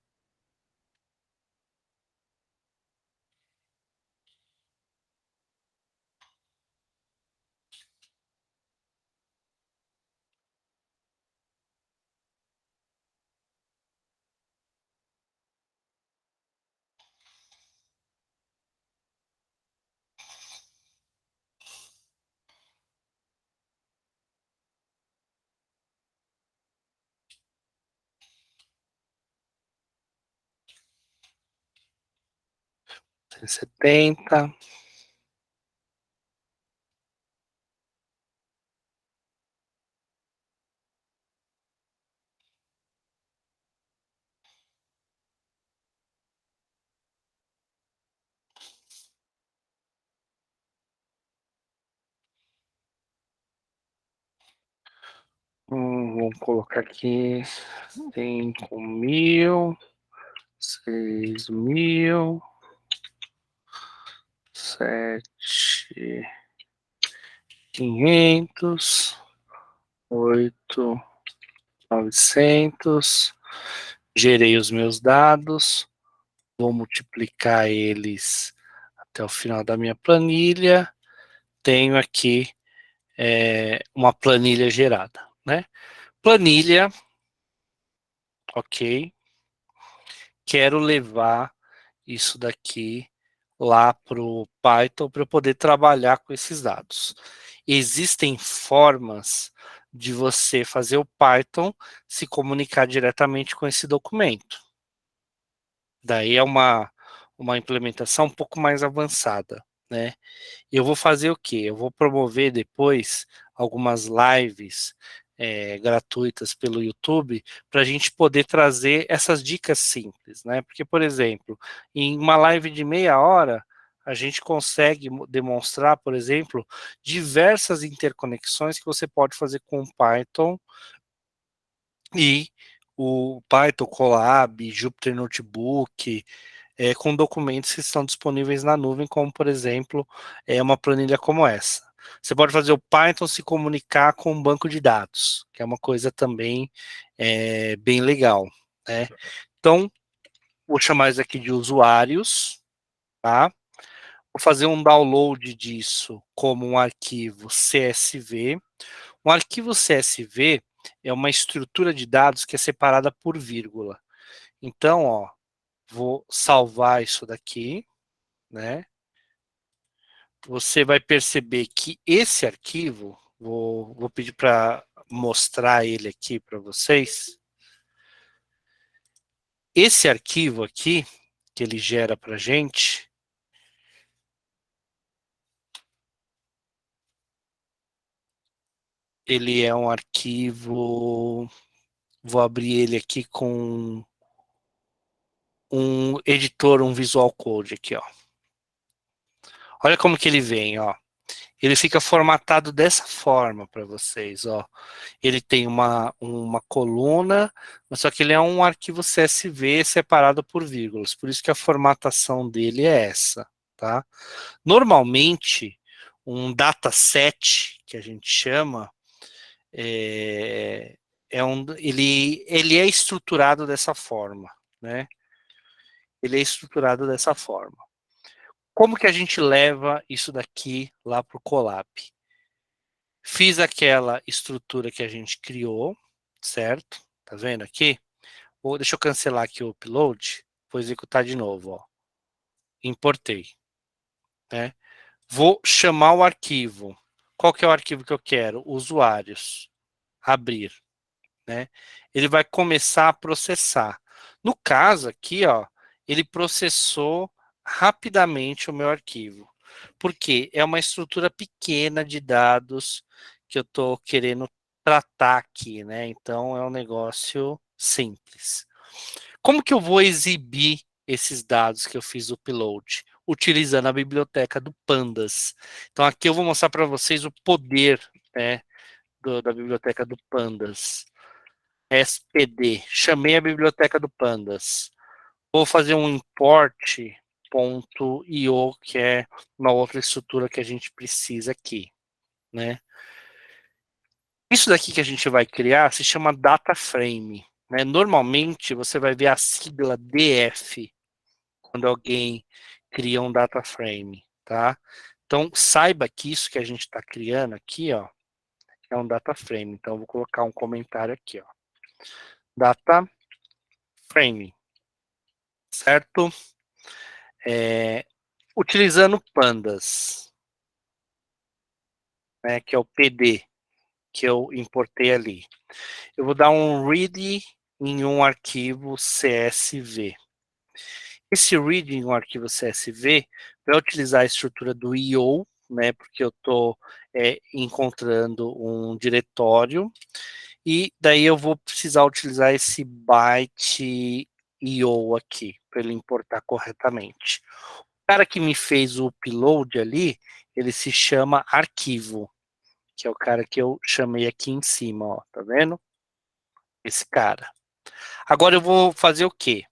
Cento e 70. Vamos colocar aqui 5.000, 6.000, 7.500, 8.900. Gerei os meus dados, vou multiplicar eles até o final da minha planilha. Tenho aqui uma planilha gerada, né? Planilha, ok. Quero levar isso daqui lá para o Python para eu poder trabalhar com esses dados. Existem formas de você fazer o Python se comunicar diretamente com esse documento. Daí é uma implementação um pouco mais avançada, né? Eu vou fazer o quê? Eu vou promover depois algumas lives gratuitas pelo YouTube para a gente poder trazer essas dicas simples, né? Porque, por exemplo, em uma live de meia hora, a gente consegue demonstrar, por exemplo, diversas interconexões que você pode fazer com o Python e o Python Colab, Jupyter Notebook, com documentos que estão disponíveis na nuvem, como, por exemplo, uma planilha como essa. Você pode fazer o Python se comunicar com um banco de dados, que é uma coisa também bem legal, né? Então, vou chamar isso aqui de usuários, tá? Vou fazer um download disso como um arquivo CSV. Um arquivo CSV é uma estrutura de dados que é separada por vírgula. Então, ó, vou salvar isso daqui, né? Você vai perceber que esse arquivo, vou pedir para mostrar ele aqui para vocês. Esse arquivo aqui, que ele gera para a gente, ele é um arquivo, vou abrir ele aqui com um editor, um Visual Code aqui, ó. Olha como que ele vem, ó. Ele fica formatado dessa forma para vocês, ó. Ele tem uma coluna, mas só que ele é um arquivo CSV separado por vírgulas, por isso que a formatação dele é essa, tá? Normalmente, um dataset, que a gente chama, ele é estruturado dessa forma, né? Ele é estruturado dessa forma. Como que a gente leva isso daqui lá para o Colab? Fiz aquela estrutura que a gente criou, certo? Tá vendo aqui? Deixa eu cancelar aqui o upload, vou executar de novo, ó. Importei, né? Vou chamar o arquivo. Qual que é o arquivo que eu quero? Usuários. Abrir, né? Ele vai começar a processar. No caso aqui, ó, ele processou rapidamente o meu arquivo. Porque é uma estrutura pequena de dados que eu estou querendo tratar aqui, né? Então é um negócio simples. Como que eu vou exibir esses dados que eu fiz o upload? Utilizando a biblioteca do Pandas. Então aqui eu vou mostrar para vocês o poder, né, da biblioteca do Pandas. SPD, chamei a biblioteca do Pandas. Vou fazer um import.io, que é uma outra estrutura que a gente precisa aqui, né? Isso daqui que a gente vai criar se chama data frame, né? Normalmente você vai ver a sigla DF quando alguém cria um data frame, tá? Então saiba que isso que a gente está criando aqui, ó, é um data frame. Então eu vou colocar um comentário aqui, ó. Data frame, certo? Utilizando pandas, né, que é o PD que eu importei ali. Eu vou dar um read em um arquivo CSV. Esse read em um arquivo CSV vai utilizar a estrutura do IO, né, porque eu estou encontrando um diretório, e daí eu vou precisar utilizar esse byte IO aqui, para ele importar corretamente. O cara que me fez o upload ali, ele se chama arquivo, que é o cara que eu chamei aqui em cima, ó, tá vendo? Esse cara. Agora eu vou fazer o quê?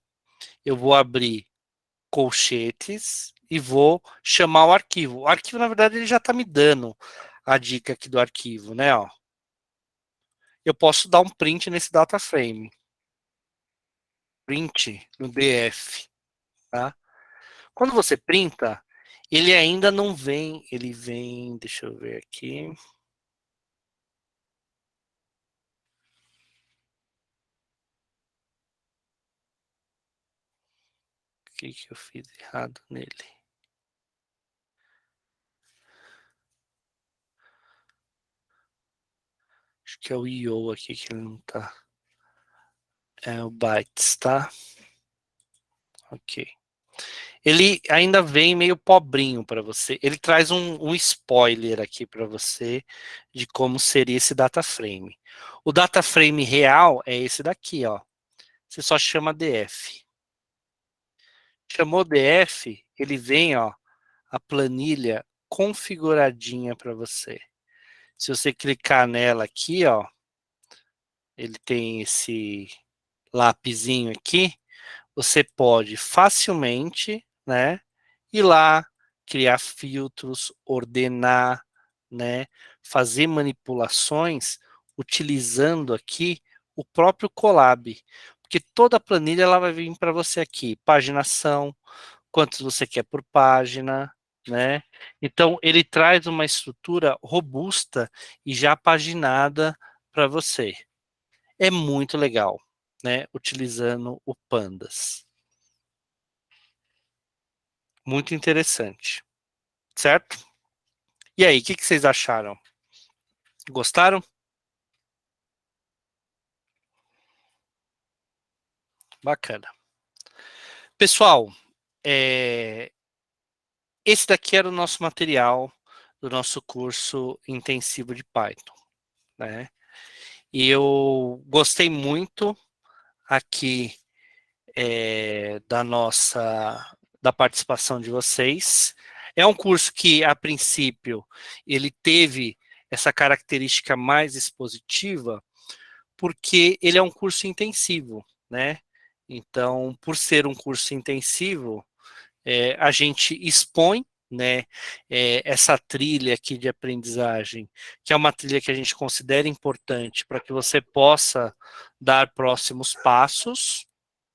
Eu vou abrir colchetes e vou chamar o arquivo. O arquivo, na verdade, ele já está me dando a dica aqui do arquivo, né? Ó. Eu posso dar um print nesse data frame. Print no DF, tá? Quando você printa, ele ainda não vem, ele vem, deixa eu ver aqui. O que eu fiz errado nele? Acho que é o IO aqui que ele não tá. É o bytes, tá? Ok. Ele ainda vem meio pobrinho para você. Ele traz um spoiler aqui para você de como seria esse data frame. O data frame real é esse daqui, ó. Você só chama DF. Chamou DF, ele vem, ó, a planilha configuradinha para você. Se você clicar nela aqui, ó, ele tem esse lapisinho aqui, você pode facilmente, né, ir lá, criar filtros, ordenar, né, fazer manipulações utilizando aqui o próprio Colab, porque toda a planilha ela vai vir para você aqui, paginação, quantos você quer por página, né? Então ele traz uma estrutura robusta e já paginada para você. É muito legal, né? Utilizando o Pandas. Muito interessante, certo? E aí, o que vocês acharam? Gostaram? Bacana. Pessoal, esse daqui era o nosso material do nosso curso intensivo de Python, né? E eu gostei muito aqui da participação de vocês. É um curso que, a princípio, ele teve essa característica mais expositiva, porque ele é um curso intensivo, né? Então, por ser um curso intensivo, a gente expõe, né, essa trilha aqui de aprendizagem, que é uma trilha que a gente considera importante para que você possa dar próximos passos,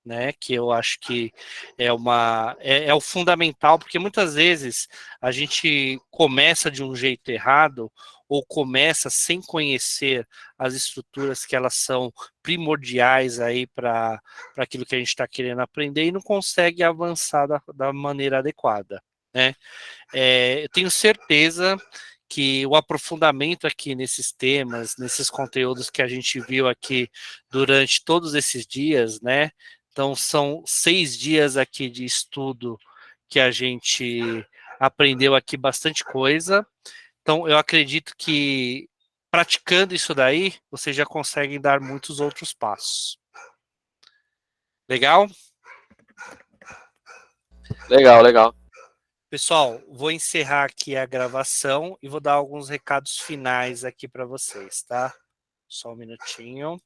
né, que eu acho que é o fundamental, porque muitas vezes a gente começa de um jeito errado ou começa sem conhecer as estruturas que elas são primordiais aí para aquilo que a gente está querendo aprender e não consegue avançar da maneira adequada, né? Eu tenho certeza que o aprofundamento aqui nesses temas, nesses conteúdos que a gente viu aqui durante todos esses dias, né? Então, são 6 dias aqui de estudo que a gente aprendeu aqui bastante coisa. Então, eu acredito que praticando isso daí, vocês já conseguem dar muitos outros passos. Legal? Legal, legal. Pessoal, vou encerrar aqui a gravação e vou dar alguns recados finais aqui para vocês, tá? Só um minutinho.